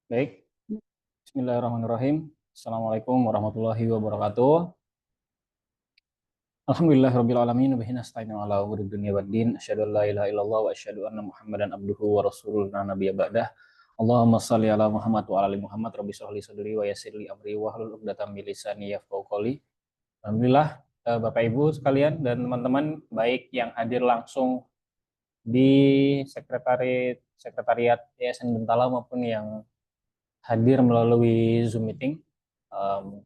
Baik, Bismillahirrahmanirrahim. Assalamualaikum warahmatullahi wabarakatuh. Alhamdulillahirabbil alamin wa bihi nasta'inu ala umuri dunya waddin. Asyhadu an la ilaha illallah wa asyhadu anna Muhammadan abduhu wa rasuluhu la nabiyya ba'dah. Allahumma shalli ala Muhammad wa ala ali Muhammad. Rabbi shrah li sadri wa yassir li amri wahlul 'uqdatam min lisani yafqahu qawli. Alhamdulillah, Bapak Ibu sekalian dan teman-teman baik yang hadir langsung di sekretariat Yayasan Bentala maupun yang hadir melalui Zoom meeting.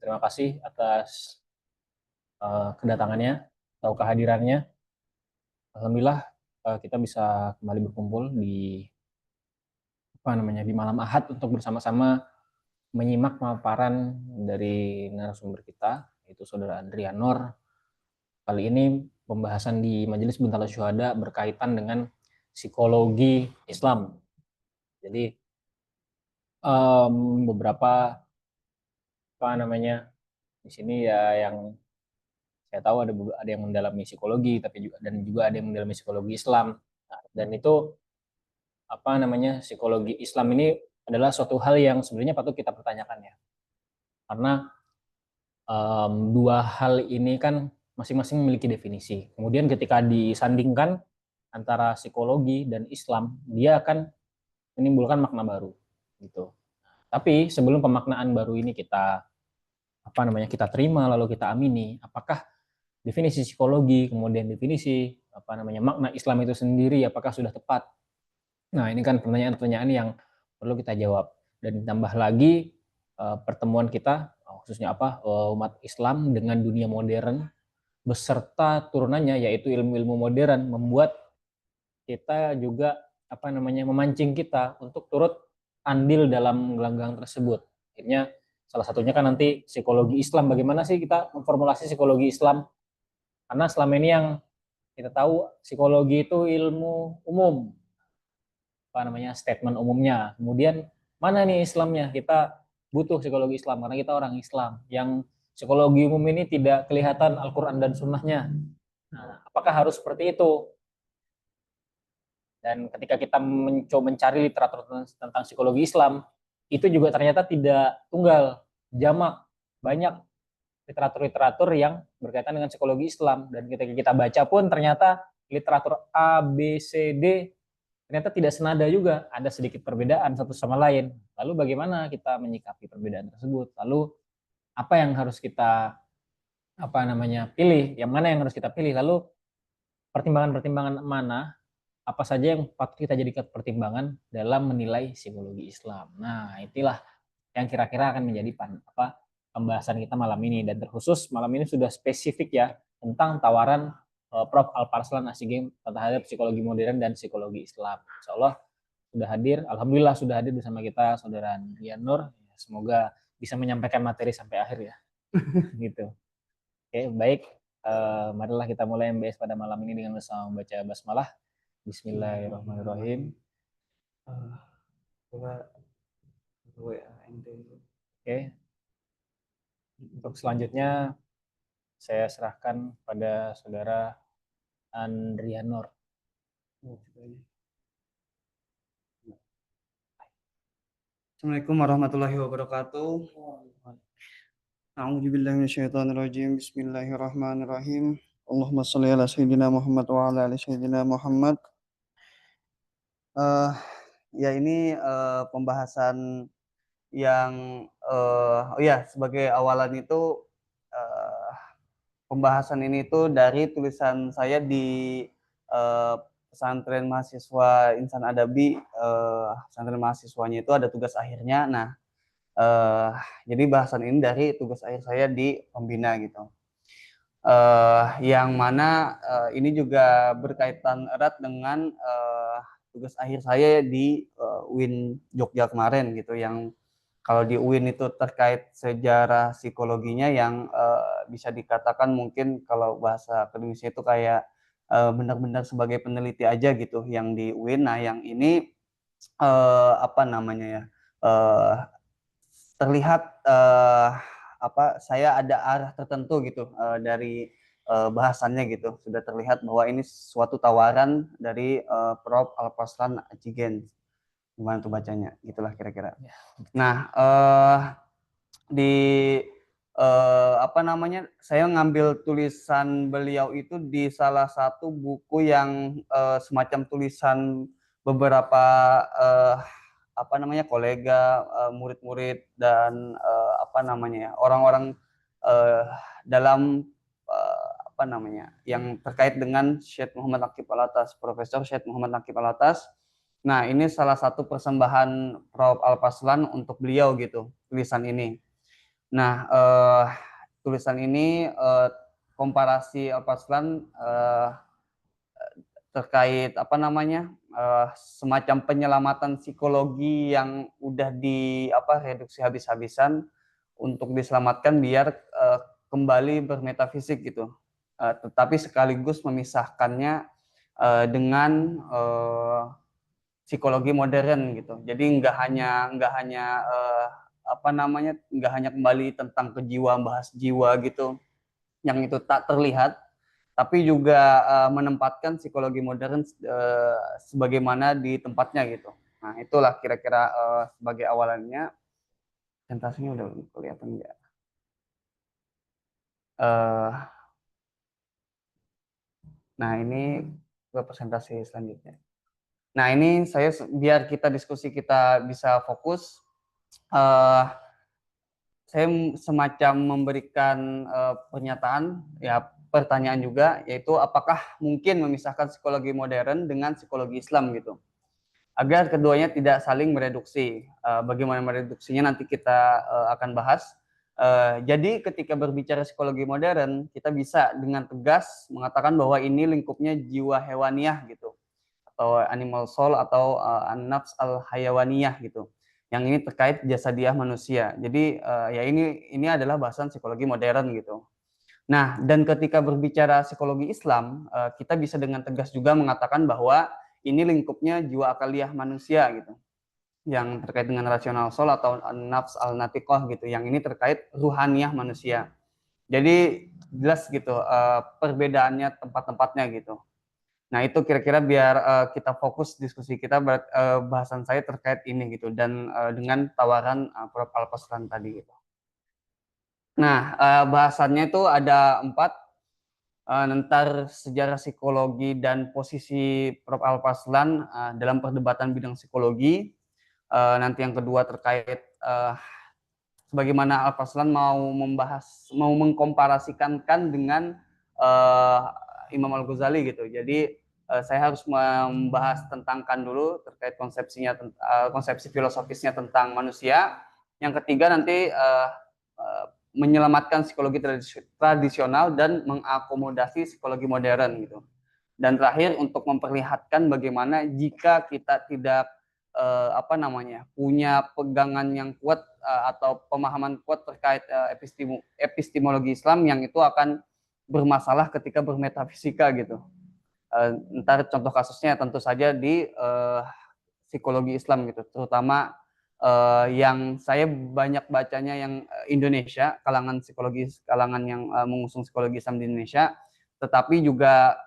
Terima kasih atas kedatangannya atau kehadirannya. Alhamdulillah kita bisa kembali berkumpul di di malam Ahad untuk bersama-sama menyimak pemaparan dari narasumber kita, yaitu Saudara Andrianor. Kali ini pembahasan di Majelis Bentala Syuhada berkaitan dengan psikologi Islam. Jadi beberapa di sini ya yang saya tahu ada yang mendalami psikologi tapi juga ada yang mendalami psikologi Islam. Nah, dan itu psikologi Islam ini adalah suatu hal yang sebenarnya patut kita pertanyakan ya. Karena dua hal ini kan masing-masing memiliki definisi. Kemudian ketika disandingkan antara psikologi dan Islam, dia akan menimbulkan makna baru gitu. Tapi sebelum pemaknaan baru ini kita terima lalu kita amini, apakah definisi psikologi kemudian definisi makna Islam itu sendiri apakah sudah tepat? Nah, ini kan pertanyaan-pertanyaan yang perlu kita jawab. Dan ditambah lagi pertemuan kita khususnya umat Islam dengan dunia modern beserta turunannya yaitu ilmu-ilmu modern membuat kita juga memancing kita untuk turut andil dalam gelanggang tersebut. Akhirnya salah satunya kan nanti psikologi Islam. Bagaimana sih kita memformulasi psikologi Islam? Karena selama ini yang kita tahu psikologi itu ilmu umum, statement umumnya. Kemudian mana nih Islamnya? Kita butuh psikologi Islam karena kita orang Islam. Yang psikologi umum ini tidak kelihatan Al-Quran dan Sunnahnya. Nah, apakah harus seperti itu? Dan ketika kita mencoba mencari literatur tentang psikologi Islam, itu juga ternyata tidak tunggal, jamak, banyak literatur-literatur yang berkaitan dengan psikologi Islam. Dan ketika kita baca pun ternyata literatur A, B, C, D ternyata tidak senada juga, ada sedikit perbedaan satu sama lain. Lalu bagaimana kita menyikapi perbedaan tersebut? Lalu apa yang harus kita pilih? Yang mana yang harus kita pilih? Lalu pertimbangan-pertimbangan mana apa saja yang patut kita jadikan pertimbangan dalam menilai psikologi Islam. Nah, itulah yang kira-kira akan menjadi pembahasan kita malam ini, dan terkhusus malam ini sudah spesifik ya tentang tawaran Prof. Alparslan Asyigim terhadap psikologi modern dan psikologi Islam. Insya Allah sudah hadir, alhamdulillah sudah hadir bersama kita Saudara Andrianor. Semoga bisa menyampaikan materi sampai akhir ya. Gitu. Oke, baik. Marilah kita mulai MBS pada malam ini dengan bersama membaca basmalah. Bismillahirrahmanirrahim. Oke. Untuk selanjutnya saya serahkan pada Saudara Andrianor. Assalamualaikum warahmatullahi wabarakatuh. A'udzubillahi minasyaitonirrajim. Bismillahirrahmanirrahim. Allahumma shalli ala sayyidina Muhammad wa ala ali sayyidina Muhammad. Ya ini pembahasan yang sebagai awalan itu pembahasan ini itu dari tulisan saya di pesantren mahasiswa Insan Adabi. Pesantren mahasiswanya itu ada tugas akhirnya. Nah, jadi bahasan ini dari tugas akhir saya di Pembina gitu. Yang mana ini juga berkaitan erat dengan tugas akhir saya di UIN Jogja kemarin gitu, yang kalau di UIN itu terkait sejarah psikologinya yang bisa dikatakan mungkin kalau bahasa akademisnya itu kayak benar-benar sebagai peneliti aja gitu yang di UIN. Nah, yang ini terlihat saya ada arah tertentu gitu dari bahasannya gitu. Sudah terlihat bahwa ini suatu tawaran dari Prof. Alparslan Asyigim. gimana tuh bacanya, gitulah kira-kira. Ya. Nah, di apa namanya, saya ngambil tulisan beliau itu di salah satu buku yang semacam tulisan beberapa apa namanya, kolega, murid-murid dan apa namanya ya, orang-orang eh, dalam apa namanya, yang terkait dengan Syekh Muhammad Naqib Alatas, Profesor Syekh Muhammad Naqib Alatas. Nah, ini salah satu persembahan Prof. Alpaslan untuk beliau gitu, tulisan ini. Nah, tulisan ini komparasi Alpaslan terkait apa namanya, semacam penyelamatan psikologi yang udah di apa, reduksi habis-habisan untuk diselamatkan biar kembali bermetafisik gitu. Tetapi sekaligus memisahkannya dengan psikologi modern gitu. Jadi nggak hanya apa namanya, nggak hanya kembali tentang kejiwaan, bahas jiwa gitu, yang itu tak terlihat, tapi juga menempatkan psikologi modern sebagaimana di tempatnya gitu. Nah, itulah kira-kira sebagai awalannya. Presentasinya udah kelihatan nggak? Nah, ini presentasi selanjutnya. Nah, ini saya biar diskusi kita bisa fokus, saya semacam memberikan pernyataan, ya pertanyaan juga, yaitu apakah mungkin memisahkan psikologi modern dengan psikologi Islam gitu, agar keduanya tidak saling mereduksi. Bagaimana mereduksinya nanti kita akan bahas. Jadi ketika berbicara psikologi modern, kita bisa dengan tegas mengatakan bahwa ini lingkupnya jiwa hewaniah gitu, atau animal soul, atau an-nafs al-hayawaniyah gitu. Yang ini terkait jasadiah manusia. Jadi ya ini adalah bahasan psikologi modern gitu. Nah, dan ketika berbicara psikologi Islam, kita bisa dengan tegas juga mengatakan bahwa ini lingkupnya jiwa akaliah manusia gitu, yang terkait dengan rasional soul atau nafs al-natiqah gitu, yang ini terkait ruhaniah manusia. Jadi jelas gitu perbedaannya tempat-tempatnya gitu. Nah, itu kira-kira biar kita fokus diskusi kita, bahasan saya terkait ini gitu, dan dengan tawaran Prof. Alpaslan tadi gitu. Nah, bahasannya itu ada 4, nentar sejarah psikologi dan posisi Prof. Alpaslan dalam perdebatan bidang psikologi. Nanti yang kedua terkait bagaimana Alpaslan mau mengkomparasikan dengan Imam Al-Ghazali gitu. Jadi saya harus membahas tentang Kant dulu terkait konsepsinya, konsepsi filosofisnya tentang manusia. Yang ketiga nanti menyelamatkan psikologi tradisional dan mengakomodasi psikologi modern gitu. Dan terakhir untuk memperlihatkan bagaimana jika kita tidak apa namanya, punya pegangan yang kuat atau pemahaman kuat terkait epistemologi Islam, yang itu akan bermasalah ketika bermetafisika gitu. Ntar contoh kasusnya tentu saja di psikologi Islam gitu, terutama yang saya banyak bacanya yang Indonesia, kalangan yang mengusung psikologi Islam di Indonesia, tetapi juga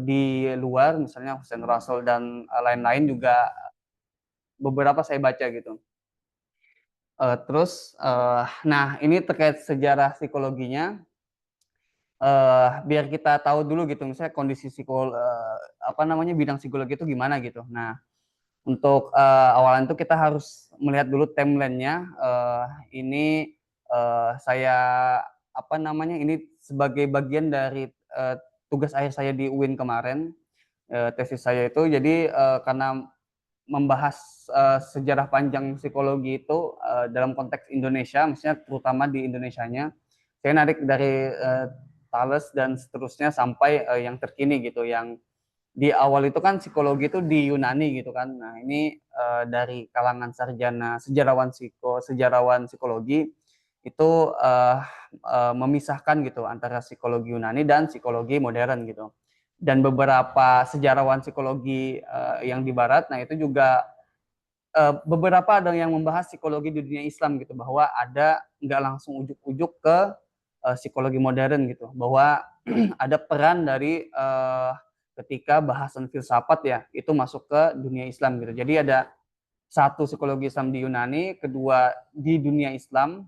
di luar, misalnya Hussein Rasul dan lain-lain juga beberapa saya baca gitu. Terus, nah ini terkait sejarah psikologinya, biar kita tahu dulu gitu, misalnya kondisi apa namanya, bidang psikologi itu gimana gitu. Nah, untuk awalan itu kita harus melihat dulu timeline-nya. Ini saya apa namanya, ini sebagai bagian dari tugas akhir saya di UIN kemarin, tesis saya itu. Jadi karena membahas sejarah panjang psikologi itu dalam konteks Indonesia, maksudnya terutama di Indonesianya, saya narik dari Thales dan seterusnya sampai yang terkini gitu, yang di awal itu kan psikologi itu di Yunani gitu kan. Nah, ini dari kalangan sarjana sejarawan psikologi itu memisahkan gitu antara psikologi Yunani dan psikologi modern gitu. Dan beberapa sejarawan psikologi yang di barat, nah itu juga beberapa ada yang membahas psikologi di dunia Islam gitu, bahwa ada nggak langsung ujuk-ujuk ke psikologi modern gitu, bahwa ada peran dari ketika bahasan filsafat ya itu masuk ke dunia Islam gitu. Jadi ada satu psikologi Islam di Yunani, kedua di dunia Islam,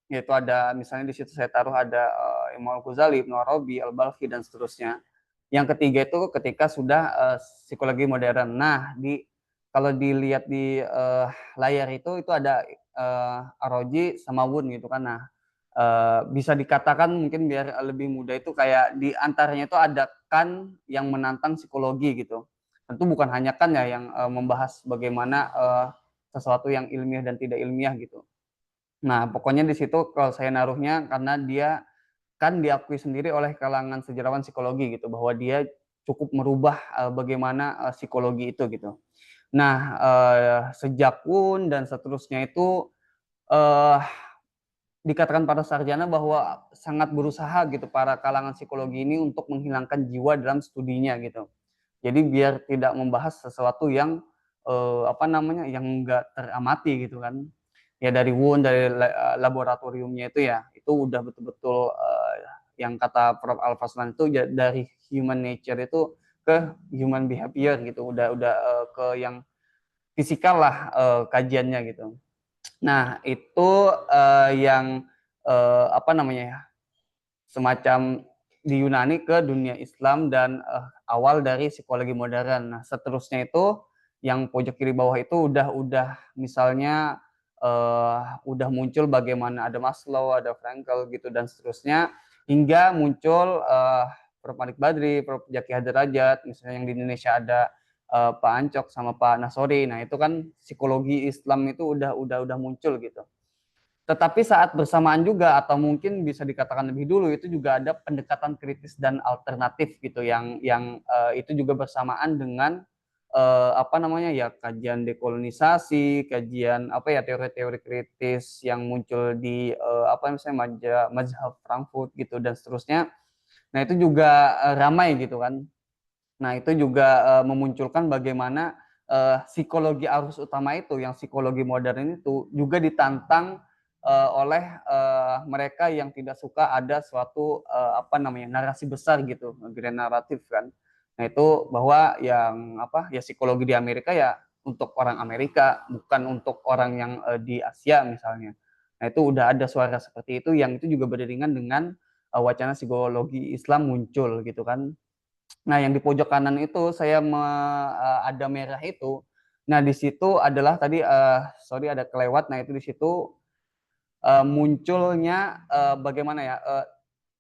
yaitu ada misalnya di situ saya taruh ada Imam Al-Ghazali, Ibnu Arabi, Al-Balkhi dan seterusnya. Yang ketiga itu ketika sudah psikologi modern. Nah, kalau dilihat di layar itu ada Aroji sama Wun gitu kan. Nah, bisa dikatakan mungkin biar lebih mudah itu kayak di antaranya itu ada Kant yang menantang psikologi gitu. Tentu bukan hanya Kant ya yang membahas bagaimana sesuatu yang ilmiah dan tidak ilmiah gitu. Nah, pokoknya di situ kalau saya naruhnya karena dia kan diakui sendiri oleh kalangan sejarawan psikologi gitu bahwa dia cukup merubah bagaimana psikologi itu gitu. Nah, sejak Wun dan seterusnya itu eh, dikatakan para sarjana bahwa sangat berusaha gitu para kalangan psikologi ini untuk menghilangkan jiwa dalam studinya gitu. Jadi biar tidak membahas sesuatu yang apa namanya yang enggak teramati gitu kan. Ya dari Wun dari laboratoriumnya itu ya itu udah betul-betul yang kata Prof. Al-Faslan itu dari human nature itu ke human behavior gitu. Udah ke yang fisikal lah kajiannya gitu. Nah, itu yang apa namanya ya, semacam di Yunani ke dunia Islam dan awal dari psikologi modern. Nah, seterusnya itu yang pojok kiri bawah itu udah misalnya udah muncul bagaimana ada Maslow, ada Frankl gitu dan seterusnya hingga muncul Prof. Malik Badri, Prof. Jaki Hadarajat, misalnya yang di Indonesia ada Pak Ancok sama Pak Nasori. Nah, itu kan psikologi Islam itu udah muncul gitu. Tetapi saat bersamaan juga atau mungkin bisa dikatakan lebih dulu itu juga ada pendekatan kritis dan alternatif gitu yang itu juga bersamaan dengan apa namanya ya kajian dekolonisasi, kajian apa ya teori-teori kritis yang muncul di apa misalnya mazhab Frankfurt gitu dan seterusnya. Nah, itu juga ramai gitu kan. Nah, itu juga memunculkan bagaimana psikologi arus utama itu, yang psikologi modern itu juga ditantang oleh mereka yang tidak suka ada suatu apa namanya narasi besar gitu, grand naratif kan. Nah, itu bahwa yang apa ya psikologi di Amerika ya untuk orang Amerika, bukan untuk orang yang di Asia misalnya. Nah, itu udah ada suara seperti itu yang itu juga beriringan dengan wacana psikologi Islam muncul gitu kan. Nah, yang di pojok kanan itu saya ada merah itu. Nah, di situ adalah tadi sorry ada kelewat. Nah, itu di situ munculnya bagaimana ya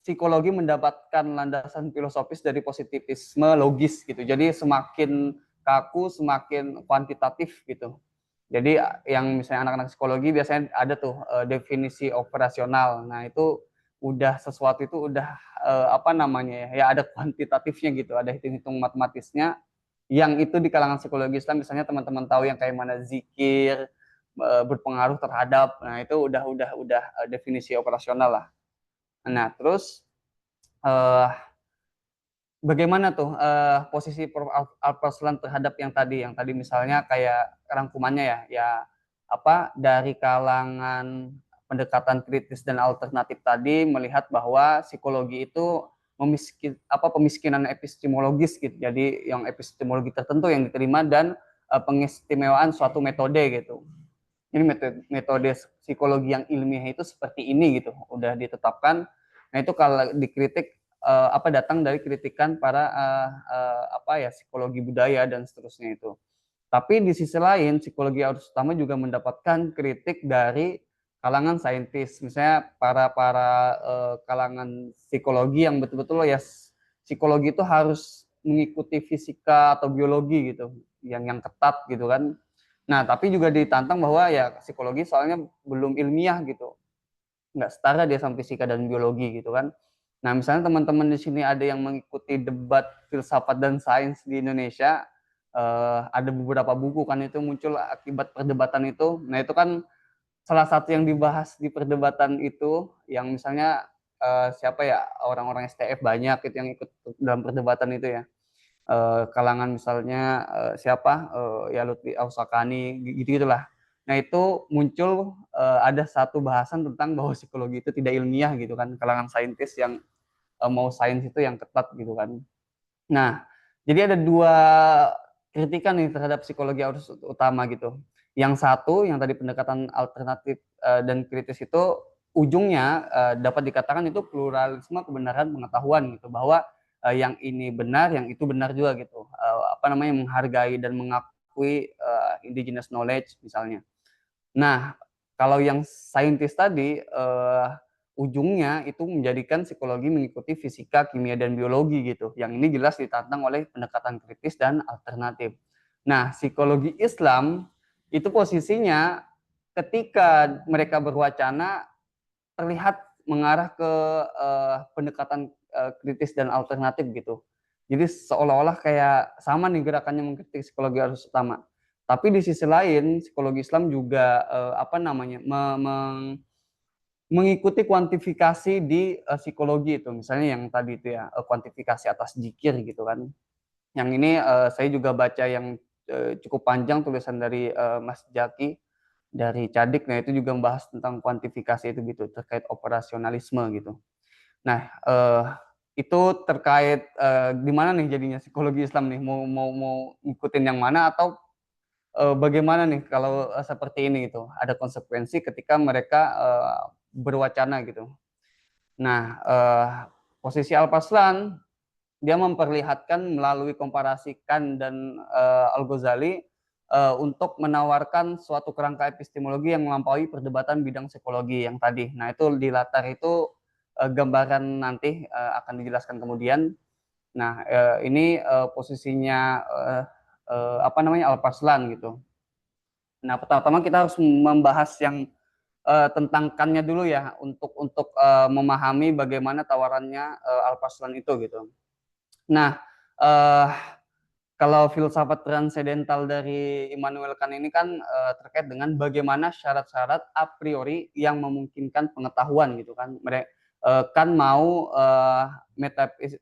psikologi mendapatkan landasan filosofis dari positivisme logis gitu. Jadi semakin kaku, semakin kuantitatif gitu. Jadi yang misalnya anak-anak psikologi biasanya ada tuh definisi operasional. Nah, itu udah sesuatu itu udah apa namanya ya ada kuantitatifnya gitu, ada hitung-hitung matematisnya yang itu di kalangan psikologi Islam misalnya teman-teman tahu yang kayak mana zikir berpengaruh terhadap. Nah, itu udah definisi operasional lah. Nah, terus eh, bagaimana tuh posisi Prof. Al-Faslan terhadap yang tadi misalnya kayak rangkumannya ya apa dari kalangan pendekatan kritis dan alternatif tadi melihat bahwa psikologi itu pemiskinan epistemologis gitu. Jadi yang epistemologi tertentu yang diterima dan pengistimewaan suatu metode gitu. Ini metode psikologi yang ilmiah itu seperti ini gitu, udah ditetapkan. Nah, itu kalau dikritik apa datang dari kritikan para apa ya psikologi budaya dan seterusnya itu. Tapi di sisi lain psikologi arus utama juga mendapatkan kritik dari kalangan saintis, misalnya para kalangan psikologi yang betul-betul ya psikologi itu harus mengikuti fisika atau biologi gitu, yang ketat gitu kan. Nah, tapi juga ditantang bahwa ya psikologi soalnya belum ilmiah gitu, nggak setara dia sama fisika dan biologi gitu kan. Nah, misalnya teman-teman di sini ada yang mengikuti debat filsafat dan sains di Indonesia, ada beberapa buku kan itu muncul akibat perdebatan itu. Nah, itu kan salah satu yang dibahas di perdebatan itu, yang misalnya siapa ya orang-orang STF banyak itu yang ikut dalam perdebatan itu ya. Kalangan misalnya siapa ya Lutfi Ausakani gitu gitulah. Nah, itu muncul ada satu bahasan tentang bahwa psikologi itu tidak ilmiah gitu kan, kalangan saintis yang mau sains itu yang ketat gitu kan. Nah, jadi ada dua kritikan nih terhadap psikologi arus utama gitu. Yang satu, yang tadi pendekatan alternatif dan kritis itu ujungnya dapat dikatakan itu pluralisme kebenaran pengetahuan gitu, bahwa yang ini benar, yang itu benar juga gitu. Apa namanya, menghargai dan mengakui indigenous knowledge misalnya. Nah, kalau yang saintis tadi ujungnya itu menjadikan psikologi mengikuti fisika, kimia, dan biologi gitu. Yang ini jelas ditantang oleh pendekatan kritis dan alternatif. Nah, psikologi Islam itu posisinya ketika mereka berwacana terlihat mengarah ke pendekatan kritis dan alternatif gitu. Jadi seolah-olah kayak sama nih gerakannya mengkritik psikologi arus utama. Tapi di sisi lain psikologi Islam juga apa namanya mengikuti kuantifikasi di psikologi itu. Misalnya yang tadi itu ya kuantifikasi atas zikir gitu kan. Yang ini saya juga baca yang cukup panjang tulisan dari Mas Jaki dari Cadik. Nah, itu juga membahas tentang kuantifikasi itu gitu, terkait operasionalisme gitu. Nah, itu terkait di mana nih jadinya psikologi Islam nih, mau ngikutin yang mana, atau bagaimana nih kalau seperti ini gitu, ada konsekuensi ketika mereka berwacana gitu. Nah, posisi Al-Faslan dia memperlihatkan melalui komparasikan dan Al-Ghazali untuk menawarkan suatu kerangka epistemologi yang melampaui perdebatan bidang psikologi yang tadi. Nah, itu di latar itu gambaran nanti akan dijelaskan kemudian. Nah, ini posisinya apa namanya, Al-Faslan gitu. Nah, pertama-tama kita harus membahas yang tentang kannya dulu ya, untuk memahami bagaimana tawarannya Al-Faslan itu gitu. Nah, eh, kalau filsafat transendental dari Immanuel Kant ini kan terkait dengan bagaimana syarat-syarat a priori yang memungkinkan pengetahuan gitu kan. Mereka kan mau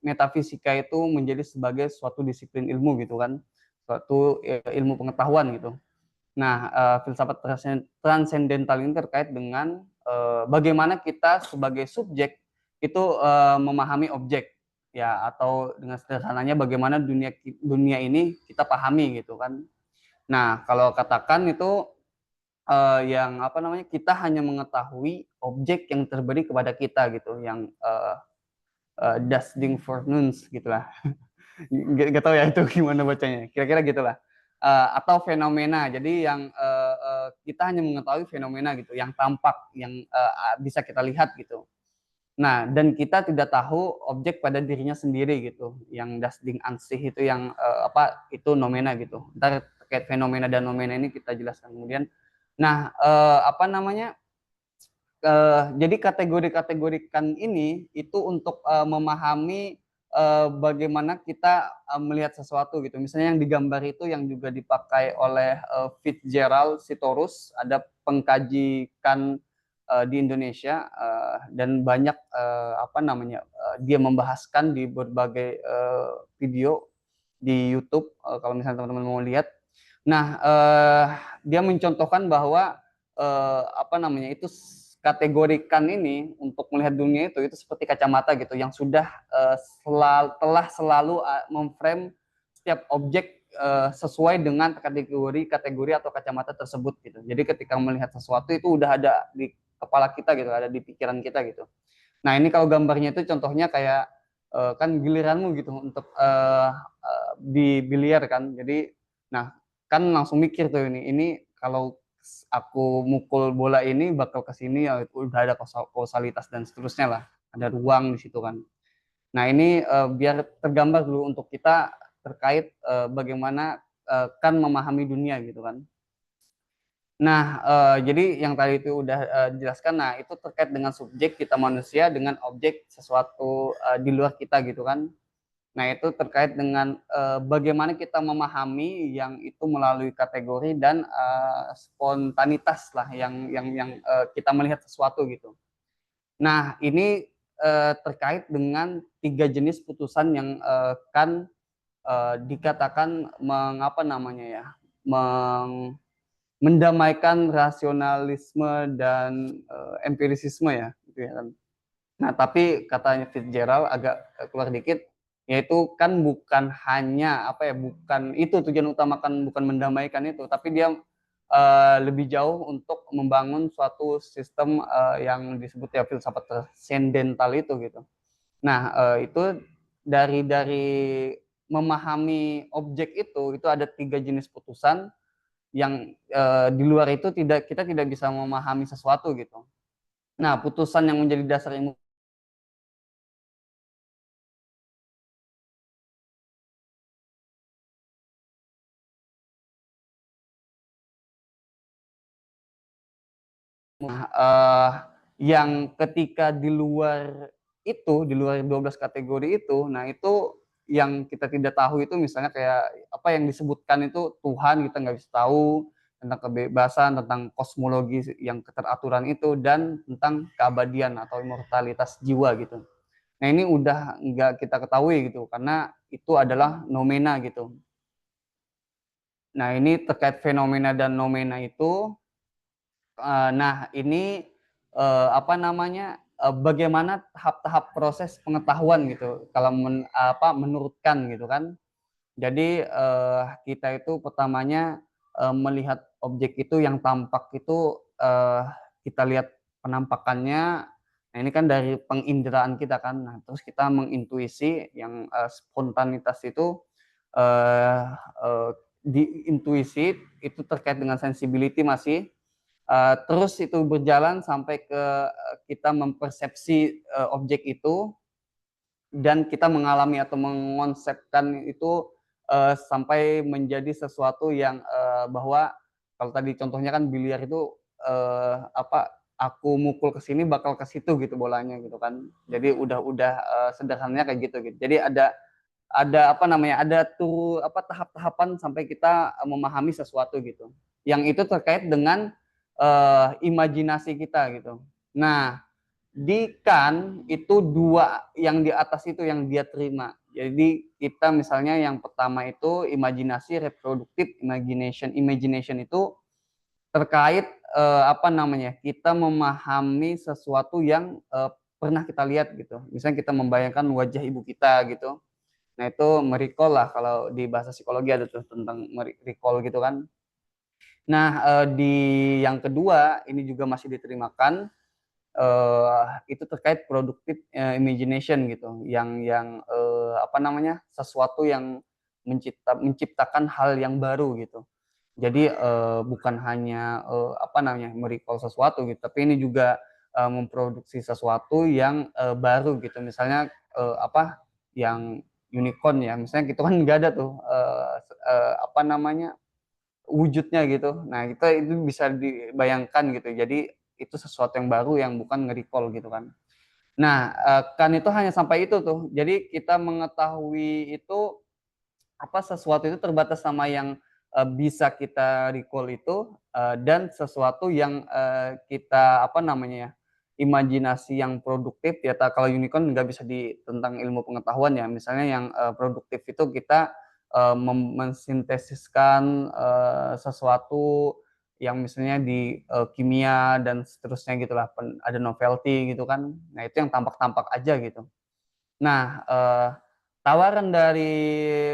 metafisika itu menjadi sebagai suatu disiplin ilmu gitu kan, suatu ilmu pengetahuan gitu. Nah, filsafat transendental ini terkait dengan bagaimana kita sebagai subjek itu memahami objek ya, atau dengan sederhananya bagaimana dunia ini kita pahami gitu kan. Nah, kalau katakan itu yang apa namanya, kita hanya mengetahui objek yang terberi kepada kita gitu, yang das Ding for nuns gitulah. Gak tahu ya itu gimana bacanya, kira-kira gitulah. Atau fenomena, jadi yang kita hanya mengetahui fenomena gitu, yang tampak, yang bisa kita lihat gitu. Nah, dan kita tidak tahu objek pada dirinya sendiri gitu, yang das Ding an sich itu, yang apa itu nomena gitu. Ntar terkait fenomena dan nomena ini kita jelaskan kemudian. Nah, apa namanya, jadi kategori-kategorikan ini itu untuk memahami bagaimana kita melihat sesuatu gitu. Misalnya yang digambar itu yang juga dipakai oleh Fitzgerald Sitorus, ada pengkajikan di Indonesia, dan banyak apa namanya, dia membahaskan di berbagai video di YouTube kalau misalnya teman-teman mau lihat. Nah, dia mencontohkan bahwa apa namanya itu, kategorikan ini untuk melihat dunia itu seperti kacamata gitu, yang sudah telah selalu memframe setiap objek sesuai dengan kategori atau kacamata tersebut gitu. Jadi ketika melihat sesuatu itu udah ada di kepala kita gitu, ada di pikiran kita gitu. Nah, ini kalau gambarnya itu contohnya kayak kan giliranmu gitu untuk di biliar kan. Jadi nah, kan langsung mikir tuh, ini kalau aku mukul bola ini bakal ke sini ya, udah ada kausalitas dan seterusnya lah. Ada ruang di situ kan. Nah, ini biar tergambar dulu untuk kita terkait bagaimana kan memahami dunia gitu kan. Nah, jadi yang tadi itu udah dijelaskan. Nah, itu terkait dengan subjek kita manusia dengan objek sesuatu di luar kita gitu kan. Nah, itu terkait dengan bagaimana kita memahami yang itu melalui kategori dan spontanitas lah, yang kita melihat sesuatu gitu. Nah, ini terkait dengan 3 jenis putusan yang kan dikatakan mengapa namanya ya, mendamaikan rasionalisme dan empirisisme ya, gitu ya kan. Nah, tapi katanya Fitzgerald agak keluar dikit, yaitu kan bukan hanya apa ya, bukan itu tujuan utama, kan bukan mendamaikan itu, tapi dia lebih jauh untuk membangun suatu sistem yang disebut ya filsafat transcendental itu gitu. Nah, itu dari memahami objek itu ada 3 jenis putusan yang di luar itu kita tidak bisa memahami sesuatu gitu. Nah, putusan yang menjadi dasar ilmu yang ketika di luar itu, di luar 12 kategori itu, nah itu yang kita tidak tahu itu misalnya kayak apa yang disebutkan itu Tuhan kita nggak bisa tahu, tentang kebebasan, tentang kosmologi yang keteraturan itu, dan tentang keabadian atau immortalitas jiwa gitu. Nah ini udah nggak kita ketahui gitu, karena itu adalah nomena gitu. Nah ini terkait fenomena dan nomena itu, nah ini apa namanya, bagaimana tahap-tahap proses pengetahuan gitu kalau menurutkan gitu kan. Jadi kita itu pertamanya melihat objek itu yang tampak itu kita lihat penampakannya. Nah ini kan dari penginderaan kita kan. Nah terus kita mengintuisi yang spontanitas itu eh, eh, di intuisi itu terkait dengan sensibility masih. Terus itu berjalan sampai ke kita mempersepsi objek itu dan kita mengalami atau mengonsepkan itu sampai menjadi sesuatu yang bahwa kalau tadi contohnya kan biliar itu aku mukul ke sini bakal ke situ gitu bolanya gitu kan. Jadi udah sederhananya kayak gitu gitu. Jadi ada apa namanya, ada tuh apa tahap-tahapan sampai kita memahami sesuatu gitu. Yang itu terkait dengan imajinasi kita gitu. Nah, di kan itu dua yang di atas itu yang dia terima. Jadi kita misalnya yang pertama itu imajinasi reproduktif imagination itu terkait apa namanya, kita memahami sesuatu yang pernah kita lihat gitu. Misalnya kita membayangkan wajah ibu kita gitu. Nah itu merecall lah, kalau di bahasa psikologi ada tuh tentang recall gitu kan. Nah di yang kedua ini juga masih diterimakan, itu terkait productive imagination gitu, yang apa namanya, sesuatu yang menciptakan hal yang baru gitu. Jadi bukan hanya apa namanya, merecall sesuatu gitu, tapi ini juga memproduksi sesuatu yang baru gitu. Misalnya apa yang unicorn ya, misalnya gitu kan nggak ada tuh apa namanya, wujudnya gitu. Nah, itu bisa dibayangkan gitu. Jadi itu sesuatu yang baru yang bukan nge-recall gitu kan. Nah, kan itu hanya sampai itu tuh. Jadi kita mengetahui itu apa sesuatu itu terbatas sama yang bisa kita recall itu dan sesuatu yang kita apa namanya ya, imajinasi yang produktif ya. Kalau unicorn nggak bisa di tentang ilmu pengetahuan ya. Misalnya yang produktif itu kita mensintesiskan sesuatu yang misalnya di kimia dan seterusnya gitulah, ada novelty gitu kan. Nah itu yang tampak-tampak aja gitu. Nah tawaran dari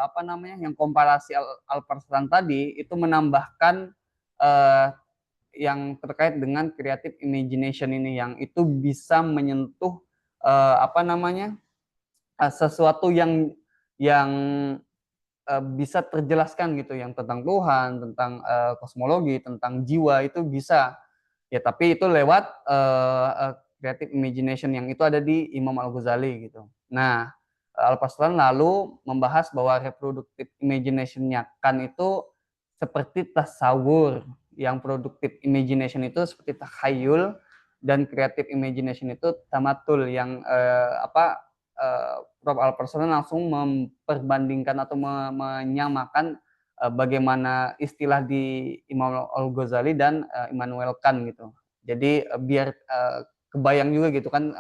apa namanya, yang komparasi Alparslan tadi itu menambahkan eh, yang terkait dengan creative imagination ini, yang itu bisa menyentuh apa namanya, sesuatu yang bisa terjelaskan gitu, yang tentang Tuhan, tentang kosmologi, tentang jiwa itu bisa ya, tapi itu lewat creative imagination yang itu ada di Imam Al-Ghazali gitu. Nah, Al-Faslan lalu membahas bahwa reproductive imagination-nya kan itu seperti tasawur, yang produktif imagination itu seperti takhayul, dan creative imagination itu tamatul, yang apa Prof. Al-Faslan langsung memperbandingkan atau menyamakan bagaimana istilah di Imam Al-Ghazali dan Immanuel Kant gitu. Jadi biar kebayang juga gitu kan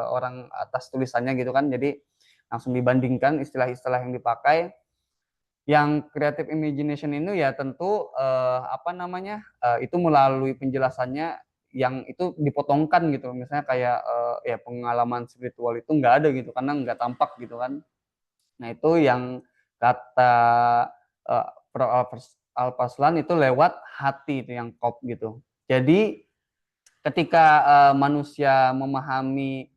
orang atas tulisannya gitu kan. Jadi langsung dibandingkan istilah-istilah yang dipakai. Yang creative imagination ini ya tentu apa namanya, itu melalui penjelasannya yang itu dipotongkan gitu. Misalnya kayak ya pengalaman spiritual itu nggak ada gitu karena nggak tampak gitu kan. Nah itu yang kata Alpaslan itu lewat hati itu yang kop gitu. Jadi ketika manusia memahami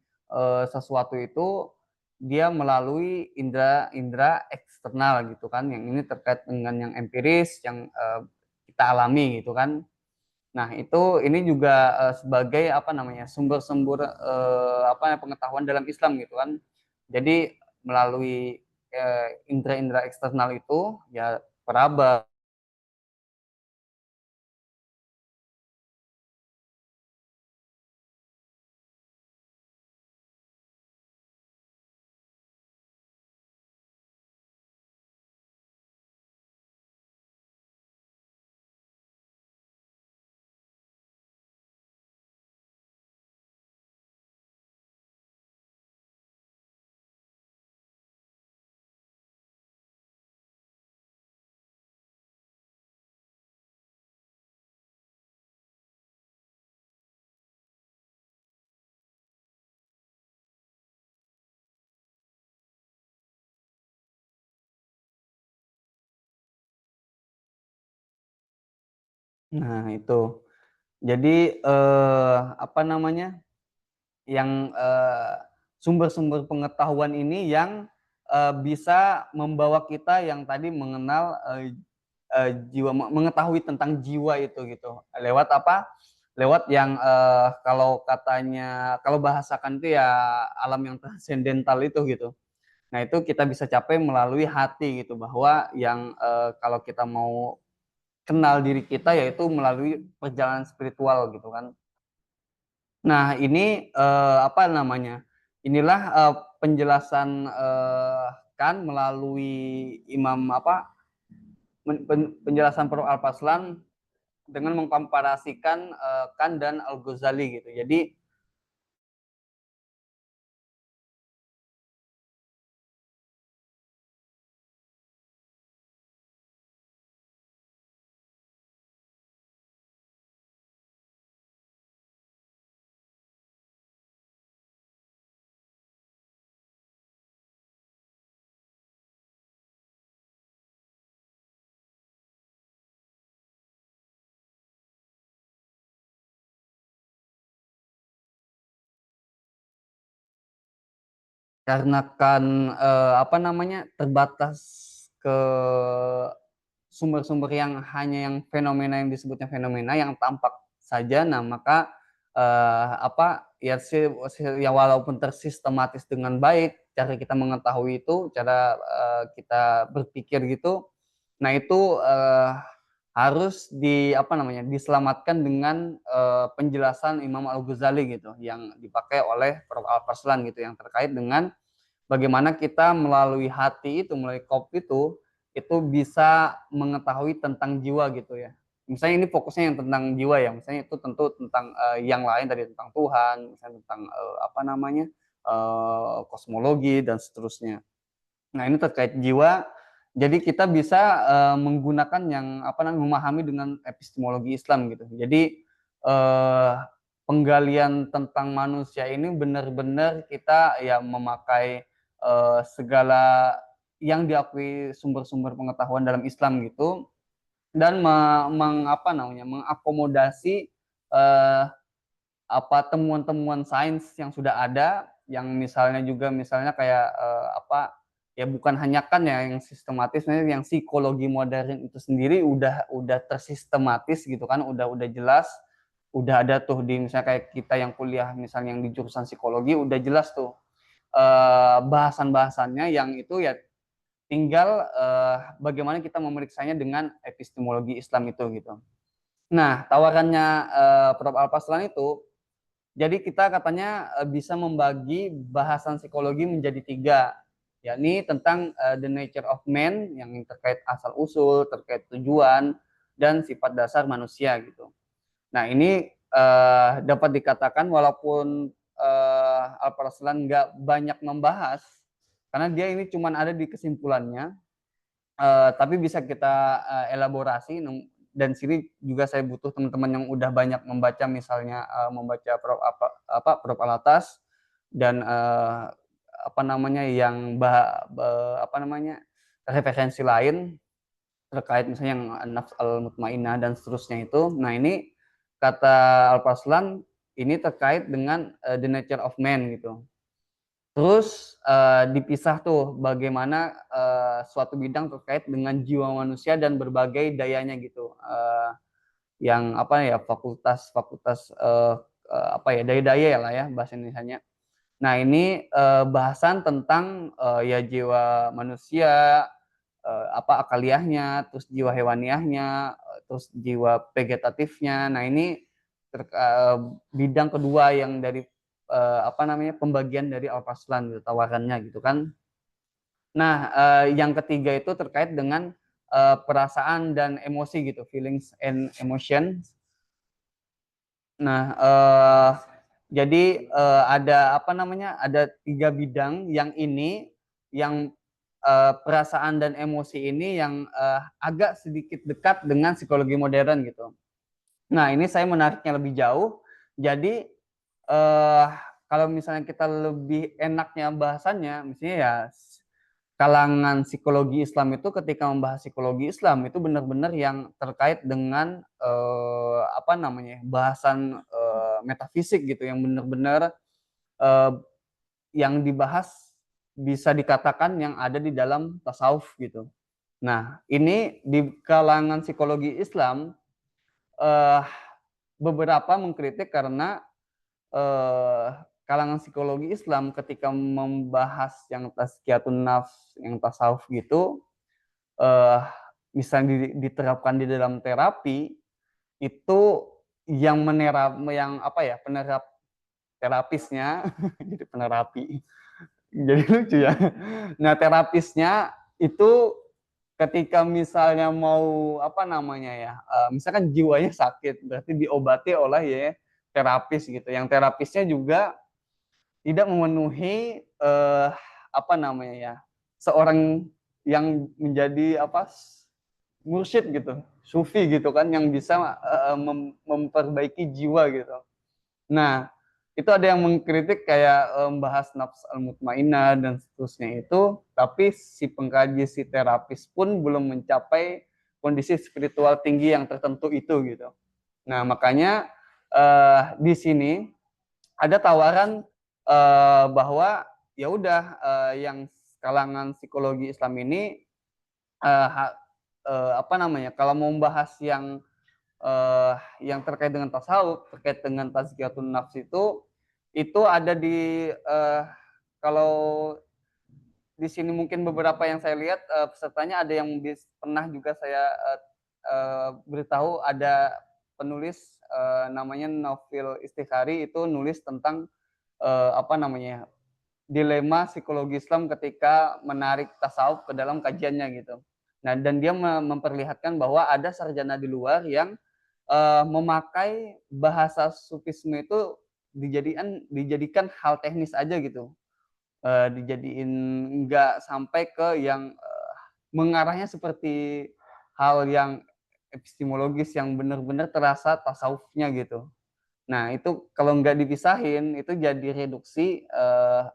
sesuatu itu dia melalui indera eksternal gitu kan, yang ini terkait dengan yang empiris yang kita alami gitu kan. Nah itu ini juga sebagai apa namanya sumber-sumber apa pengetahuan dalam Islam gitu kan. Jadi melalui indera-indera eksternal itu ya peraba. Nah itu. Jadi apa namanya yang sumber-sumber pengetahuan ini yang bisa membawa kita yang tadi mengenal jiwa, mengetahui tentang jiwa itu gitu. Lewat apa? Lewat yang kalau katanya, kalau bahasakan itu ya alam yang transcendental itu gitu. Nah itu kita bisa capai melalui hati gitu, bahwa yang kalau kita mau kenal diri kita yaitu melalui perjalanan spiritual gitu kan. Nah, ini apa namanya? Inilah penjelasan kan melalui Imam apa penjelasan Prof. Al-Faslan dengan mengkomparasikan Kant dan Al-Ghazali gitu. Jadi karena kan apa namanya terbatas ke sumber-sumber yang hanya yang fenomena yang disebutnya fenomena yang tampak saja, nah maka apa ya ya walaupun tersistematis dengan baik cara kita mengetahui itu, cara kita berpikir gitu, nah itu harus di apa namanya diselamatkan dengan penjelasan Imam Al-Ghazali gitu yang dipakai oleh Prof. Al-Faslan gitu, yang terkait dengan bagaimana kita melalui hati itu, melalui kop itu bisa mengetahui tentang jiwa gitu ya. Misalnya ini fokusnya yang tentang jiwa ya, misalnya itu tentu tentang yang lain tadi tentang Tuhan, misalnya tentang apa namanya kosmologi dan seterusnya. Nah ini terkait jiwa, jadi kita bisa menggunakan yang apa namanya memahami dengan epistemologi Islam gitu. Jadi penggalian tentang manusia ini benar-benar kita ya memakai segala yang diakui sumber-sumber pengetahuan dalam Islam gitu, dan apa namanya mengakomodasi eh, apa temuan-temuan sains yang sudah ada, yang misalnya juga misalnya kayak apa ya bukan hanya kan ya yang sistematis, yang psikologi modern itu sendiri udah tersistematis gitu kan, udah jelas, udah ada tuh di misalnya kayak kita yang kuliah misalnya yang di jurusan psikologi udah jelas tuh bahasan-bahasannya, yang itu ya tinggal bagaimana kita memeriksanya dengan epistemologi Islam itu gitu. Nah, tawarannya Prof. Al-Faslan itu, jadi kita katanya bisa membagi bahasan psikologi menjadi tiga, yakni tentang the nature of man yang terkait asal usul, terkait tujuan dan sifat dasar manusia gitu. Nah ini dapat dikatakan walaupun Al-Faslan nggak banyak membahas, karena dia ini cuma ada di kesimpulannya, tapi bisa kita elaborasi, dan sini juga saya butuh teman-teman yang udah banyak membaca, misalnya membaca Prof. Alatas dan apa namanya yang apa namanya referensi lain, terkait misalnya yang nafs al-mutmainnah dan seterusnya itu. Nah, ini kata Alparslan ini terkait dengan the nature of man gitu. Terus dipisah tuh bagaimana suatu bidang terkait dengan jiwa manusia dan berbagai dayanya gitu. Yang apa ya, fakultas apa ya, daya-daya lah ya bahasa Indonesianya. Nah, ini bahasan tentang ya jiwa manusia, apa akaliahnya, terus jiwa hewaniahnya, terus jiwa vegetatifnya. Nah, ini bidang kedua yang dari apa namanya, pembagian dari Alparslan gitu, tawarannya gitu kan. Nah, yang ketiga itu terkait dengan perasaan dan emosi gitu, feelings and emotions. Nah, jadi ada apa namanya, ada 3 bidang yang ini yang perasaan dan emosi ini yang agak sedikit dekat dengan psikologi modern gitu. Nah, ini saya menariknya lebih jauh. Jadi kalau misalnya kita lebih enaknya bahasanya, misalnya ya kalangan psikologi Islam itu ketika membahas psikologi Islam itu benar-benar yang terkait dengan apa namanya, bahasan metafisik gitu, yang benar-benar eh, yang dibahas bisa dikatakan yang ada di dalam tasawuf gitu. Nah, ini di kalangan psikologi Islam eh, beberapa mengkritik karena eh, kalangan psikologi Islam ketika membahas yang tazkiyatun nafs, yang tasawuf gitu, eh, misalnya diterapkan di dalam terapi, itu yang apa ya, penerap terapisnya jadi penerapi. Jadi lucu ya. Nah, terapisnya itu ketika misalnya mau apa namanya ya, misalkan jiwanya sakit, berarti diobati oleh ya terapis gitu. Yang terapisnya juga tidak memenuhi apa namanya ya, seorang yang menjadi apa, mursyid gitu, sufi gitu kan, yang bisa memperbaiki jiwa gitu. Nah, itu ada yang mengkritik kayak membahas nafs al-mutmainnah dan seterusnya itu, tapi si pengkaji, si terapis pun belum mencapai kondisi spiritual tinggi yang tertentu itu gitu. Nah, makanya di sini ada tawaran bahwa ya udah, yang kalangan psikologi Islam ini eh, apa namanya, kalau mau membahas yang terkait dengan tasawuf, terkait dengan tazkiyatun nafs itu ada di kalau di sini mungkin beberapa yang saya lihat pesertanya ada yang pernah juga saya beritahu, ada penulis namanya Novil Istikhari, itu nulis tentang apa namanya, dilema psikologi Islam ketika menarik tasawuf ke dalam kajiannya gitu. Nah, dan dia memperlihatkan bahwa ada sarjana di luar yang memakai bahasa sufisme itu dijadikan hal teknis aja gitu, dijadiin nggak sampai ke yang mengarahnya seperti hal yang epistemologis yang benar-benar terasa tasawufnya gitu. Nah, itu kalau nggak dipisahin itu jadi reduksi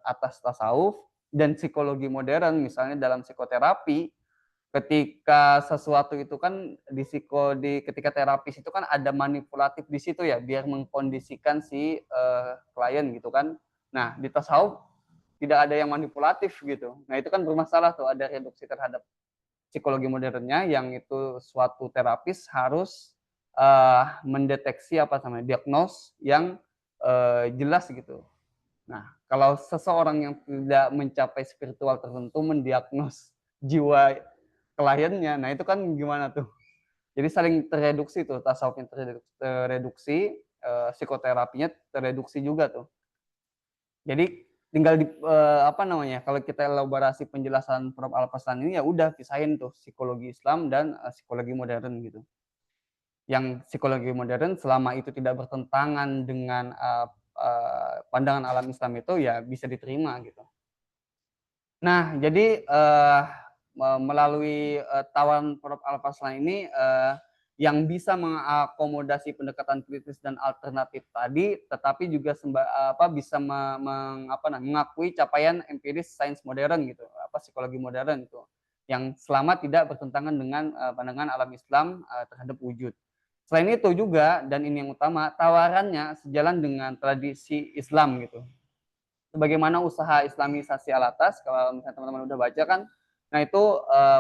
atas tasawuf dan psikologi modern. Misalnya dalam psikoterapi, ketika sesuatu itu kan ketika terapis itu kan ada manipulatif di situ ya, biar mengkondisikan si klien gitu kan. Nah, di tasawuf tidak ada yang manipulatif gitu. Nah, itu kan bermasalah tuh, ada reduksi terhadap psikologi modernnya, yang itu suatu terapis harus mendeteksi apa namanya, diagnos yang jelas gitu. Nah, kalau seseorang yang tidak mencapai spiritual tertentu mendiagnos jiwa kliennya, nah itu kan gimana tuh? Jadi saling tereduksi tuh, tasawufnya tereduksi, psikoterapinya tereduksi juga tuh. Jadi tinggal di apa namanya, kalau kita elaborasi penjelasan Prof. Alparslan ini, ya udah pisahin tuh psikologi Islam dan psikologi modern gitu. Yang psikologi modern selama itu tidak bertentangan dengan pandangan alam Islam itu ya bisa diterima gitu. Nah, jadi melalui tawaran Prof. Alparslan ini yang bisa mengakomodasi pendekatan kritis dan alternatif tadi, tetapi juga bisa mengakui capaian empiris sains modern gitu, psikologi modern itu, yang selama tidak bertentangan dengan pandangan alam Islam terhadap wujud. Selain itu juga, dan ini yang utama, tawarannya sejalan dengan tradisi Islam gitu. Sebagaimana usaha Islamisasi Alatas, kalau misalnya teman-teman udah baca kan, nah itu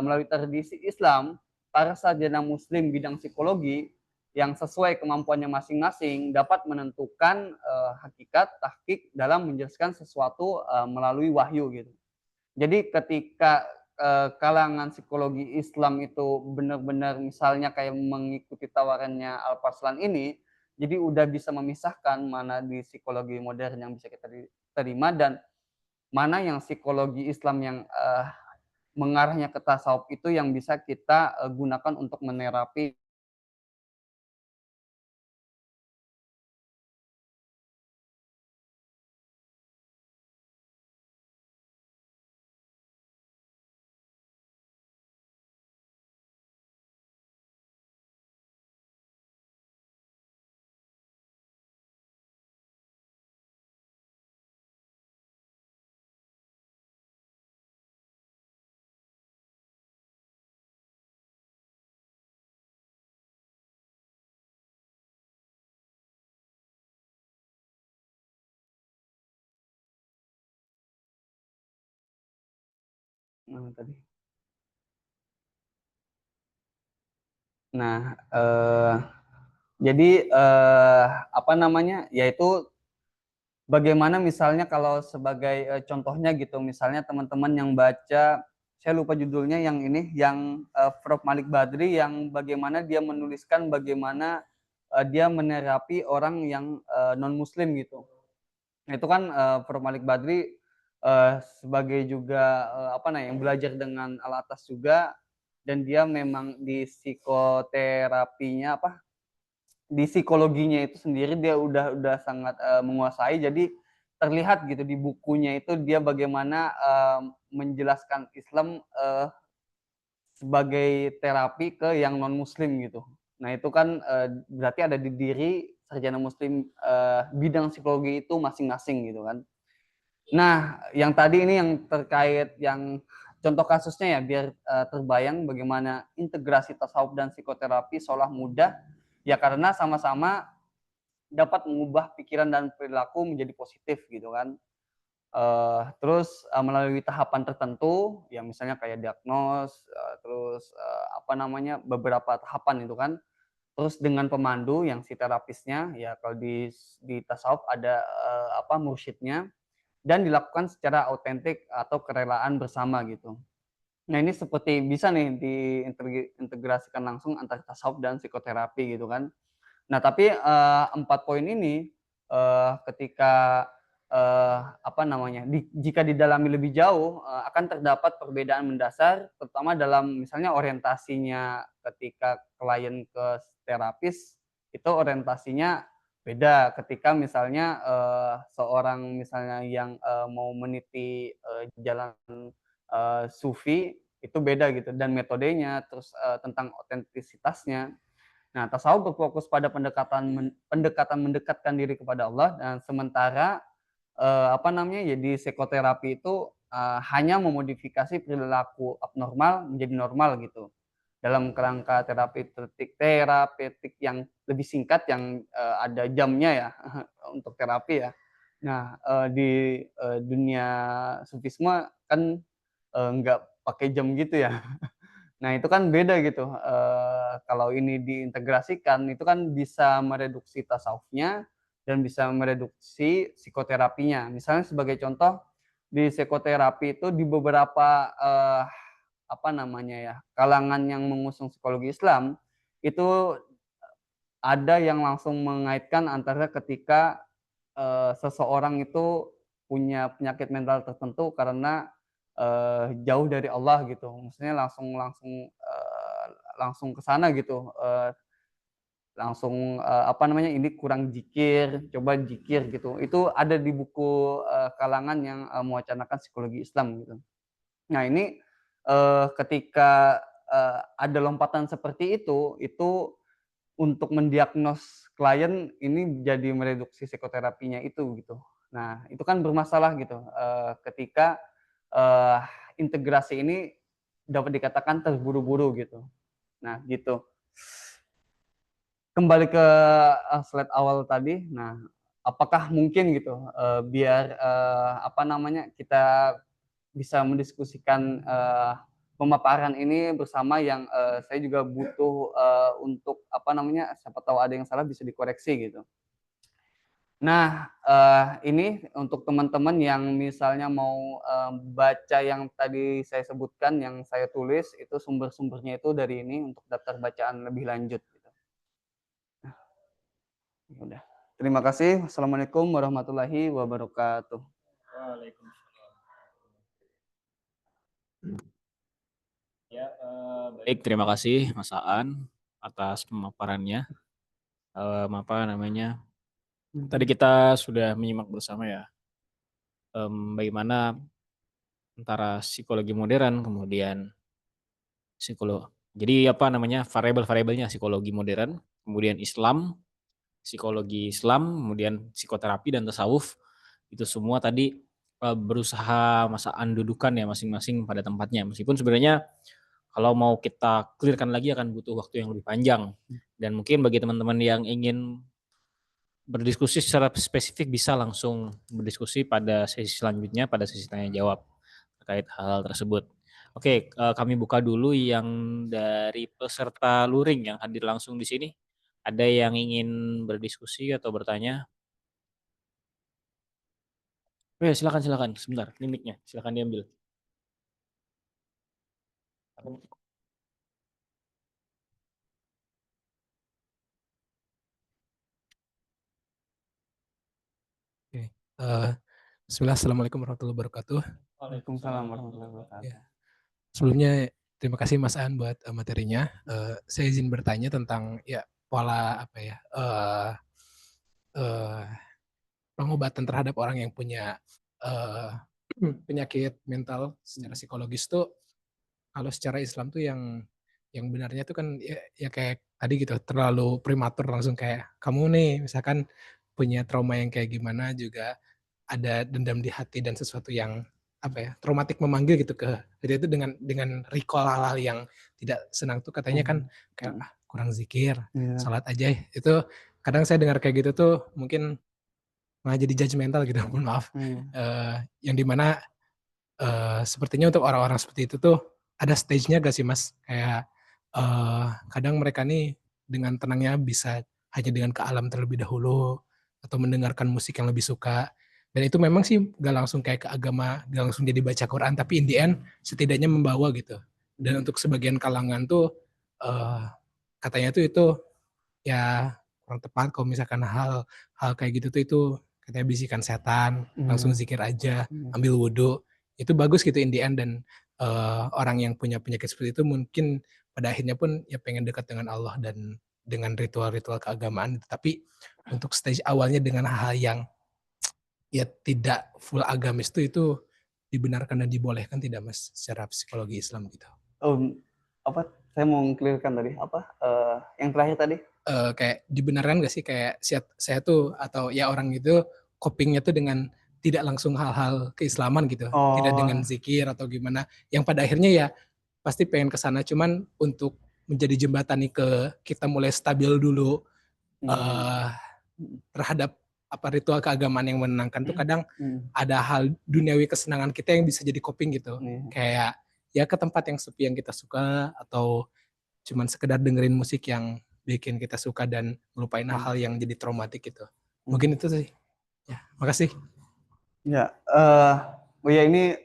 melalui tradisi Islam, para sarjana muslim bidang psikologi yang sesuai kemampuannya masing-masing dapat menentukan hakikat, tahqiq dalam menjelaskan sesuatu melalui wahyu gitu. Jadi ketika kalangan psikologi Islam itu benar-benar misalnya kayak mengikuti tawarannya Al-Farslan ini, jadi udah bisa memisahkan mana di psikologi modern yang bisa kita terima dan mana yang psikologi Islam yang mengarahnya ke tasawuf itu yang bisa kita gunakan untuk menerapi. Tadi. Nah, jadi apa namanya, yaitu bagaimana misalnya kalau sebagai contohnya gitu, misalnya teman-teman yang baca, saya lupa judulnya yang ini, yang Prof. Malik Badri yang bagaimana dia menuliskan bagaimana dia menerapi orang yang non-muslim gitu. Nah, itu kan Prof. Malik Badri sebagai juga apa namanya, yang belajar dengan Al-Atas juga, dan dia memang di psikoterapinya apa, di psikologinya itu sendiri dia udah sangat menguasai. Jadi terlihat gitu di bukunya itu dia bagaimana menjelaskan Islam sebagai terapi ke yang non muslim gitu. Nah, itu kan berarti ada di diri sarjana muslim bidang psikologi itu masing-masing gitu kan. Nah, yang tadi ini yang terkait yang contoh kasusnya ya, biar terbayang bagaimana integrasi tasawuf dan psikoterapi seolah mudah, ya karena sama-sama dapat mengubah pikiran dan perilaku menjadi positif gitu kan. Terus melalui tahapan tertentu, ya misalnya kayak diagnos, terus apa namanya, beberapa tahapan itu kan. Terus dengan pemandu yang si terapisnya, ya kalau di tasawuf ada apa, mursyidnya, dan dilakukan secara autentik atau kerelaan bersama gitu. Nah, ini seperti bisa nih diintegrasikan langsung antara tasawuf dan psikoterapi gitu kan. Nah, tapi 4 poin ini ketika apa namanya, jika didalami lebih jauh akan terdapat perbedaan mendasar, terutama dalam misalnya orientasinya ketika klien ke terapis, itu orientasinya beda ketika misalnya seorang misalnya yang mau meniti jalan sufi, itu beda gitu, dan metodenya, terus tentang otentisitasnya. Nah, tasawuf berfokus pada pendekatan mendekatkan diri kepada Allah, dan sementara apa namanya, ya di psikoterapi itu hanya memodifikasi perilaku abnormal menjadi normal gitu. Dalam kerangka terapeutik yang lebih singkat, yang ada jamnya ya untuk terapi ya. Nah, di dunia sufisme kan nggak pakai jam gitu ya. Nah, itu kan beda gitu, kalau ini diintegrasikan itu kan bisa mereduksi tasawufnya dan bisa mereduksi psikoterapinya. Misalnya sebagai contoh, di psikoterapi itu di beberapa, apa namanya ya, kalangan yang mengusung psikologi Islam, itu ada yang langsung mengaitkan antara ketika, seseorang itu punya penyakit mental tertentu karena jauh dari Allah gitu, maksudnya langsung langsung langsung ke sana gitu, langsung apa namanya, ini kurang zikir, coba zikir gitu. Itu ada di buku kalangan yang mewacanakan psikologi Islam gitu. Nah, ini ketika ada lompatan seperti itu untuk mendiagnos klien ini jadi mereduksi psikoterapinya itu gitu. Nah, itu kan bermasalah gitu ketika integrasi ini dapat dikatakan terburu-buru gitu. Nah, gitu. Kembali ke slide awal tadi. Nah, apakah mungkin gitu biar apa namanya kita bisa mendiskusikan pemaparan ini bersama yang saya juga butuh untuk apa namanya siapa tahu ada yang salah bisa dikoreksi gitu. Nah, ini untuk teman-teman yang misalnya mau baca yang tadi saya sebutkan, yang saya tulis, itu sumber-sumbernya itu dari ini untuk daftar bacaan lebih lanjut. Gitu. Nah, ya udah. Terima kasih. Wassalamualaikum warahmatullahi wabarakatuh. Waalaikumsalam. Ya, baik, terima kasih Mas Aan atas pemaparannya. Apa namanya? Tadi kita sudah menyimak bersama ya, bagaimana antara psikologi modern kemudian jadi apa namanya variabel-variabelnya psikologi modern, kemudian Islam, psikologi Islam, kemudian psikoterapi dan tasawuf itu semua tadi berusaha masaan dudukan ya masing-masing pada tempatnya. Meskipun sebenarnya kalau mau kita clearkan lagi akan butuh waktu yang lebih panjang. Dan mungkin bagi teman-teman yang ingin berdiskusi secara spesifik bisa langsung berdiskusi pada sesi selanjutnya, pada sesi tanya jawab terkait hal tersebut. Oke, kami buka dulu yang dari peserta luring yang hadir langsung di sini. Ada yang ingin berdiskusi atau bertanya? Oh ya, silakan silakan. Sebentar, mic-nya silakan diambil. Oke. Bismillah, Assalamualaikum warahmatullahi wabarakatuh. Waalaikumsalam warahmatullahi wabarakatuh. Ya. Sebelumnya terima kasih Mas An buat materinya. Saya izin bertanya tentang ya pola apa ya eh, pengobatan terhadap orang yang punya eh, penyakit mental secara psikologis tuh kalau secara Islam tuh yang benarnya tuh kan ya kayak tadi gitu terlalu prematur langsung kayak kamu nih misalkan punya trauma yang kayak gimana juga ada dendam di hati dan sesuatu yang apa ya traumatik memanggil gitu ke itu dengan recall hal-hal yang tidak senang tuh katanya kan kayak kurang zikir salat aja itu kadang saya dengar kayak gitu tuh mungkin malah jadi judgmental gitu mohon maaf yang dimana sepertinya untuk orang-orang seperti itu tuh ada stage-nya gak sih Mas kayak kadang mereka nih dengan tenangnya bisa hanya dengan ke alam terlebih dahulu atau mendengarkan musik yang lebih suka dan itu memang sih gak langsung kayak ke agama gak langsung jadi baca Quran tapi in the end setidaknya membawa gitu dan untuk sebagian kalangan tuh katanya tuh itu ya kurang tepat kalau misalkan hal kayak gitu tuh itu katanya bisikan setan langsung zikir aja ambil wudhu itu bagus gitu in the end dan orang yang punya penyakit seperti itu mungkin pada akhirnya pun ya pengen dekat dengan Allah dan dengan ritual-ritual keagamaan tapi untuk stage awalnya dengan hal yang ya tidak full agamis itu dibenarkan dan dibolehkan tidak Mas secara psikologi Islam gitu. Apa saya mau clearkan tadi apa yang terakhir tadi kayak dibenarkan gak sih kayak saya tuh atau ya orang itu copingnya tuh dengan tidak langsung hal-hal keislaman gitu, tidak dengan zikir atau gimana, yang pada akhirnya ya pasti pengen ke sana cuman untuk menjadi jembatan nih ke kita mulai stabil dulu terhadap apa ritual keagamaan yang menenangkan tuh kadang ada hal duniawi kesenangan kita yang bisa jadi coping gitu, kayak ya ke tempat yang sepi yang kita suka atau cuman sekedar dengerin musik yang bikin kita suka dan melupain hal-hal yang jadi traumatik gitu. Mungkin itu sih. Ya, makasih. Ya, oh ya ini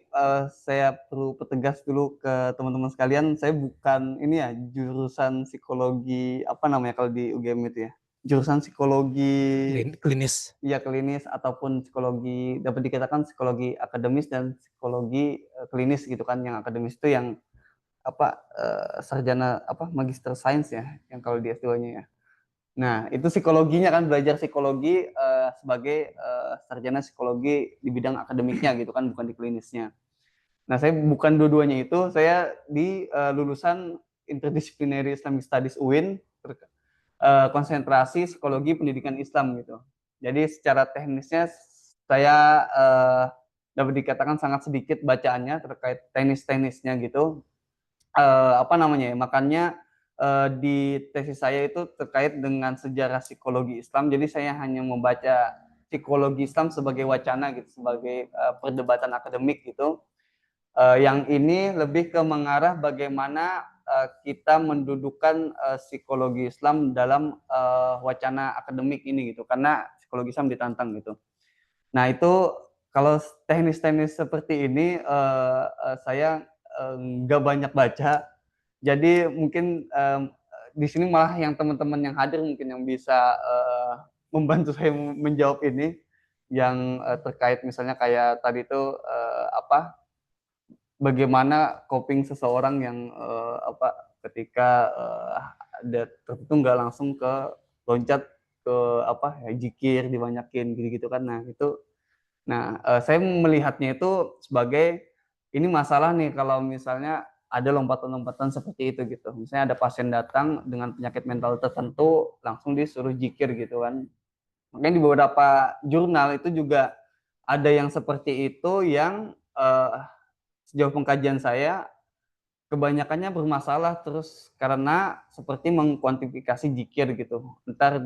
saya perlu pertegas dulu ke teman-teman sekalian, saya bukan ini ya jurusan psikologi apa namanya kalau di UGM itu ya, jurusan psikologi klinis. Iya klinis ataupun psikologi dapat dikatakan psikologi akademis dan psikologi klinis gitu kan, yang akademis itu yang apa sarjana apa magister sains ya, yang kalau di S2-nya ya. Nah, itu psikologinya kan belajar psikologi sebagai sarjana psikologi di bidang akademiknya gitu kan, bukan di klinisnya. Nah, saya bukan dua-duanya itu, saya di lulusan Interdisciplinary Islamic Studies UIN, konsentrasi psikologi pendidikan Islam gitu. Jadi secara teknisnya saya dapat dikatakan sangat sedikit bacaannya terkait teknis-teknisnya gitu. apa namanya ya, makanya di tesis saya itu terkait dengan sejarah psikologi Islam. Jadi saya hanya membaca psikologi Islam sebagai wacana gitu, sebagai perdebatan akademik gitu. Yang ini lebih ke mengarah bagaimana kita mendudukan psikologi Islam dalam wacana akademik ini gitu, karena psikologi Islam ditantang gitu. Nah itu kalau teknis-teknis seperti ini saya nggak banyak baca, jadi mungkin di sini malah yang teman-teman yang hadir mungkin yang bisa membantu saya menjawab ini, yang terkait misalnya kayak tadi itu apa, bagaimana coping seseorang yang ketika ada tertentu nggak langsung ke loncat ke apa ya, jikir dibanyakin gitu-gitu kan. Nah itu, saya melihatnya itu sebagai ini masalah nih kalau misalnya ada lompatan-lompatan seperti itu gitu. Misalnya ada pasien datang dengan penyakit mental tertentu langsung disuruh jikir gitu kan. Makanya di beberapa jurnal itu juga ada yang seperti itu yang sejauh pengkajian saya kebanyakannya bermasalah terus karena seperti mengkuantifikasi jikir gitu. Ntar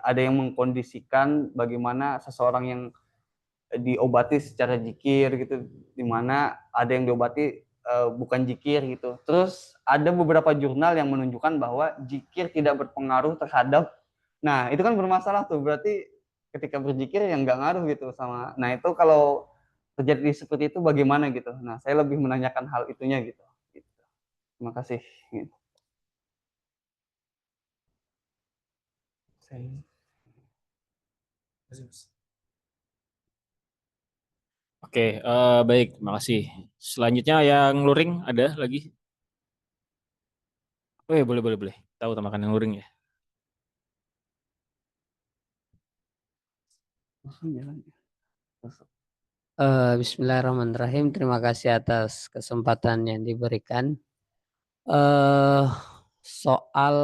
ada yang mengkondisikan bagaimana seseorang yang diobati secara jikir gitu, dimana ada yang diobati bukan jikir gitu. Terus ada beberapa jurnal yang menunjukkan bahwa jikir tidak berpengaruh terhadap, nah itu kan bermasalah tuh, berarti ketika berzikir yang nggak ngaruh gitu sama. Nah itu kalau terjadi seperti itu bagaimana gitu. Nah saya lebih menanyakan hal itunya gitu. Terima kasih. Gitu. Oke, baik, terima kasih. Selanjutnya yang luring ada lagi? Oh ya, boleh, boleh, boleh. Tahu tambahkan yang luring ya. Bismillahirrahmanirrahim. Terima kasih atas kesempatan yang diberikan. Soal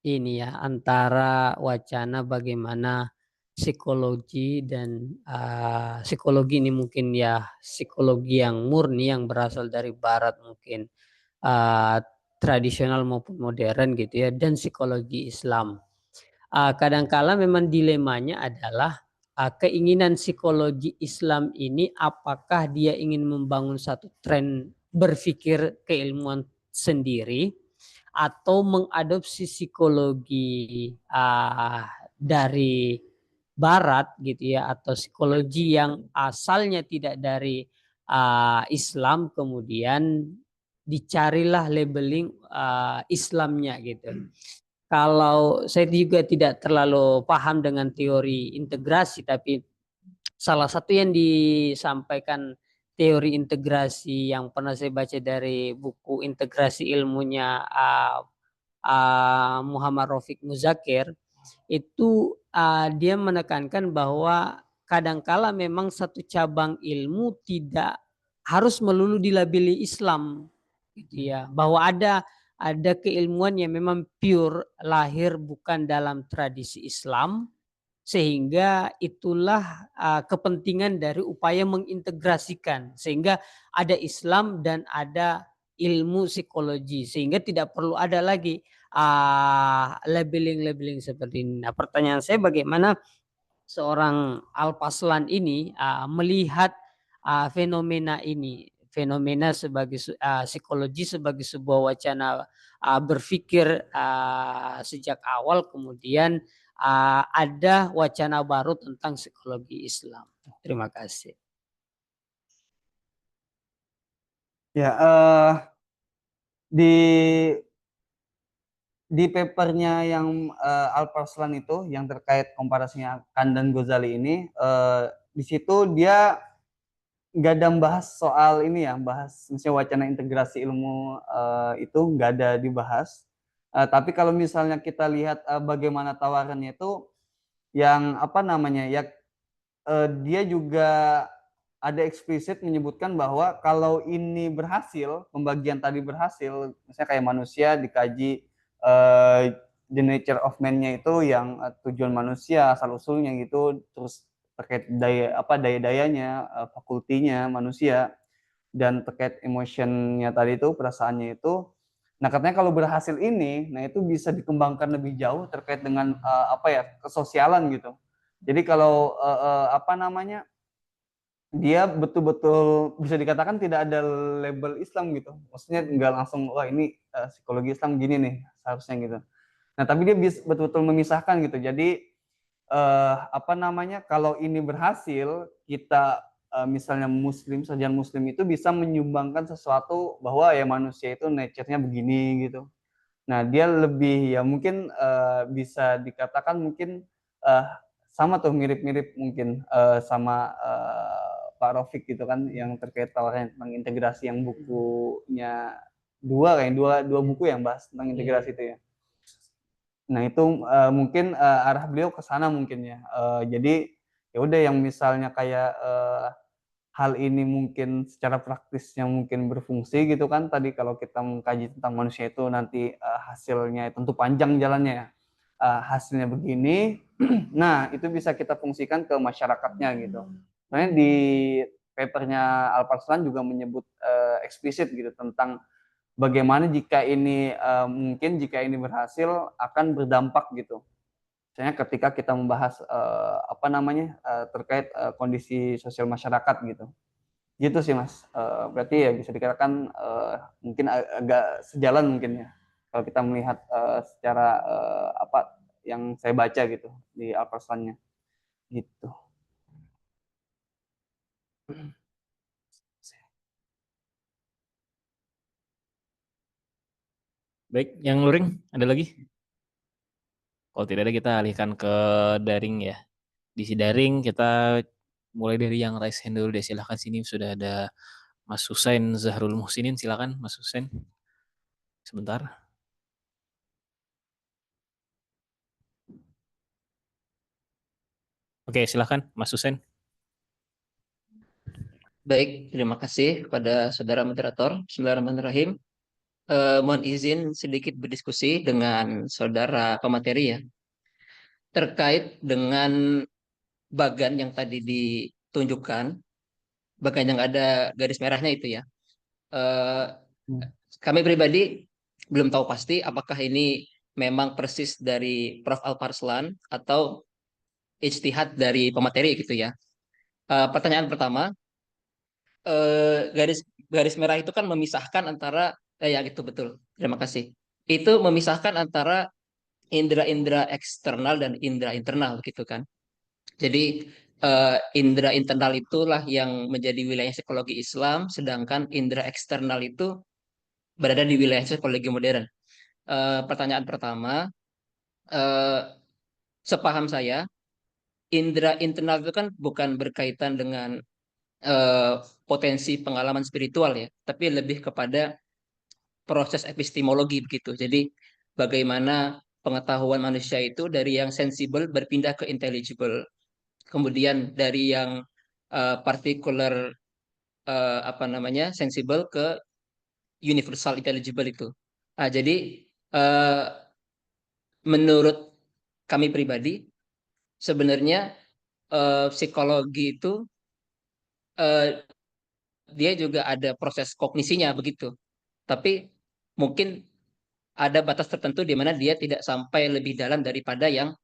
ini ya, antara wacana bagaimana psikologi dan psikologi ini mungkin ya psikologi yang murni yang berasal dari barat mungkin tradisional maupun modern gitu ya, dan psikologi Islam. Kadangkala memang dilemanya adalah keinginan psikologi Islam ini apakah dia ingin membangun satu tren berpikir keilmuan sendiri atau mengadopsi psikologi dari barat gitu ya, atau psikologi yang asalnya tidak dari Islam kemudian dicarilah labeling Islamnya gitu. Kalau saya juga tidak terlalu paham dengan teori integrasi, tapi salah satu yang disampaikan teori integrasi yang pernah saya baca dari buku integrasi ilmunya Muhammad Rafiq Muzakir, itu dia menekankan bahwa kadangkala memang satu cabang ilmu tidak harus melulu dilabeli Islam gitu ya, bahwa ada keilmuan yang memang pure lahir bukan dalam tradisi Islam, sehingga itulah kepentingan dari upaya mengintegrasikan sehingga ada Islam dan ada ilmu psikologi sehingga tidak perlu ada lagi labeling seperti ini. Nah, pertanyaan saya bagaimana seorang Al-Paslan ini melihat fenomena ini, fenomena sebagai psikologi sebagai sebuah wacana berpikir sejak awal, kemudian ada wacana baru tentang psikologi Islam. Terima kasih. Ya, di papernya yang Al-Parslan itu yang terkait komparasinya Khan dan Ghazali ini, di situ dia nggak ada bahas soal ini ya, bahas misalnya wacana integrasi ilmu itu nggak ada dibahas. Tapi kalau misalnya kita lihat bagaimana tawarannya itu, yang apa namanya ya, dia juga ada eksplisit menyebutkan bahwa kalau ini berhasil, pembagian tadi berhasil, misalnya kayak manusia dikaji the nature of man-nya itu yang tujuan manusia, asal usulnya gitu, terus terkait daya-dayanya, fakultinya manusia. dan terkait emotionnya tadi itu, perasaannya itu. Nah, katanya kalau berhasil ini, nah itu bisa dikembangkan lebih jauh terkait dengan apa ya, kesosialan gitu. Jadi kalau apa namanya, dia betul-betul bisa dikatakan tidak ada label Islam gitu. Maksudnya nggak langsung, wah ini psikologi Islam gini nih seharusnya gitu. Nah, tapi dia betul-betul memisahkan gitu. Jadi apa namanya, kalau ini berhasil, kita misalnya Muslim, sarjana Muslim itu bisa menyumbangkan sesuatu bahwa ya manusia itu nature-nya begini gitu. Nah, dia lebih ya mungkin bisa dikatakan mungkin sama tuh mirip-mirip mungkin sama Pak Rofik gitu kan, yang terkait tawaran tentang integrasi yang bukunya dua buku yang bahas tentang integrasi itu ya. Nah, itu mungkin arah beliau ke sana mungkin ya. Jadi ya udah yang misalnya kayak hal ini mungkin secara praktisnya mungkin berfungsi gitu kan, tadi kalau kita mengkaji tentang manusia itu nanti hasilnya tentu panjang jalannya ya. Hasilnya begini, nah itu bisa kita fungsikan ke masyarakatnya gitu. Sebenarnya di papernya Alparslan juga menyebut eksplisit gitu tentang bagaimana jika ini mungkin jika ini berhasil akan berdampak gitu. Misalnya ketika kita membahas apa namanya terkait kondisi sosial masyarakat gitu. Gitu sih Mas. Berarti ya bisa dikatakan mungkin agak sejalan mungkin ya kalau kita melihat secara apa yang saya baca gitu di Alparslannya gitu. Baik, yang luring ada lagi? Kalau tidak ada kita alihkan ke daring ya. Di si daring kita mulai dari yang raise hand dulu deh. Silahkan, sini sudah ada Mas Husain Zahrul Muhsinin. Silakan Mas Husain. Sebentar. Oke, silakan Mas Husain. Baik, terima kasih kepada saudara moderator. Bismillahirrahmanirrahim. Mohon izin sedikit berdiskusi dengan saudara pemateri ya, terkait dengan bagan yang tadi ditunjukkan, bagan yang ada garis merahnya itu ya. Eh, Kami pribadi belum tahu pasti apakah ini memang persis dari Prof. Alparslan atau ijtihad dari pemateri gitu ya. Pertanyaan pertama, garis garis merah itu kan memisahkan antara ya itu betul. Terima kasih. Itu memisahkan antara indera-indera eksternal dan indera internal gitu kan. Jadi indera internal itulah yang menjadi wilayah psikologi Islam, sedangkan indera eksternal itu berada di wilayah psikologi modern. Pertanyaan pertama, eh, sepaham saya, indera internal itu kan bukan berkaitan dengan eh, potensi pengalaman spiritual ya, tapi lebih kepada proses epistemologi begitu. Jadi bagaimana pengetahuan manusia itu dari yang sensibel berpindah ke intelligible, kemudian dari yang particular apa namanya sensibel ke universal intelligible itu. Jadi eh, menurut kami pribadi sebenarnya psikologi itu eh, dia juga ada proses kognisinya begitu. Tapi mungkin ada batas tertentu di mana dia tidak sampai lebih dalam daripada yang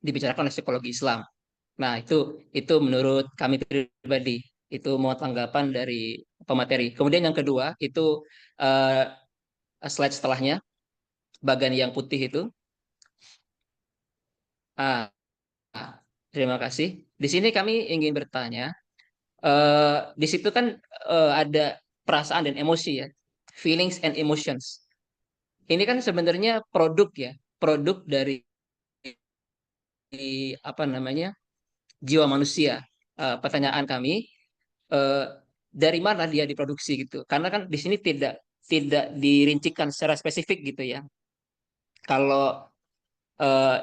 dibicarakan oleh psikologi Islam. Nah, itu menurut kami pribadi. Itu mau tanggapan dari pemateri. Kemudian yang kedua, itu uh, slide setelahnya, bagian yang putih itu. Ah, terima kasih. Di sini kami ingin bertanya, di situ kan ada perasaan dan emosi ya, feelings and emotions. Ini kan sebenarnya produk ya, produk dari apa namanya jiwa manusia. Pertanyaan kami, eh, dari mana dia diproduksi gitu? Karena kan di sini tidak tidak dirincikan secara spesifik gitu ya. Kalau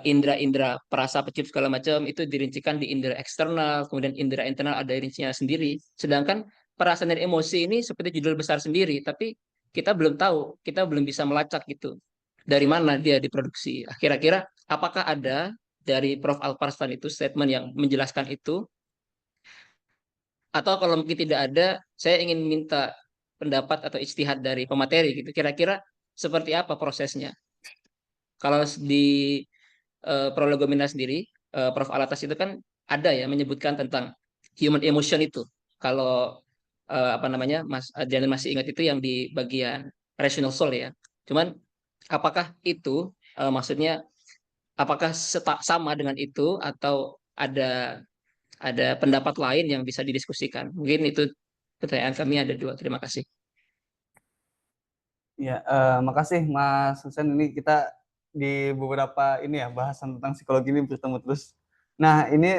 indera-indera perasa, pencium segala macam itu dirincikan di indera eksternal, kemudian indera internal ada rinciannya sendiri. Sedangkan perasaan dan emosi ini seperti judul besar sendiri, tapi kita belum tahu, kita belum bisa melacak gitu dari mana dia diproduksi. Kira-kira apakah ada dari Prof. Alparslan itu statement yang menjelaskan itu? Atau kalau mungkin tidak ada, saya ingin minta pendapat atau ijtihad dari pemateri gitu. Kira-kira seperti apa prosesnya? Kalau di Prolegomena sendiri, Prof. Alatas itu kan ada ya menyebutkan tentang human emotion itu. Kalau apa namanya, Mas Adrian masih ingat itu yang di bagian rational soul ya. Cuman apakah itu maksudnya apakah sama dengan itu atau ada pendapat lain yang bisa didiskusikan? Mungkin itu pertanyaan kami ada dua. Terima kasih. Ya, makasih Mas Husen. Ini kita di beberapa ini ya bahasan tentang psikologi ini bertemu terus. Nah, ini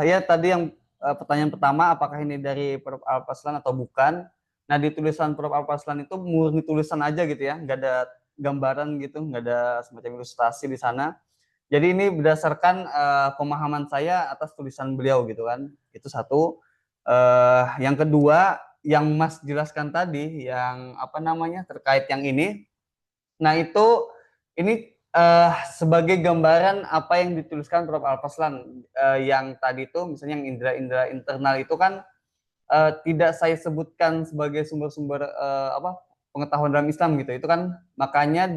ya tadi yang pertanyaan pertama, apakah ini dari Prof. Alpaslan atau bukan? Nah, di tulisan Prof. Alpaslan itu murni tulisan aja gitu ya, nggak ada gambaran gitu, nggak ada semacam ilustrasi di sana. Jadi ini berdasarkan pemahaman saya atas tulisan beliau gitu kan. Itu satu. Yang kedua, yang Mas jelaskan tadi, yang apa namanya terkait yang ini, nah itu ini sebagai gambaran apa yang dituliskan Prof. Alpaslan yang tadi itu, misalnya yang indera-indera internal itu kan tidak saya sebutkan sebagai sumber-sumber apa pengetahuan dalam Islam gitu. Itu kan makanya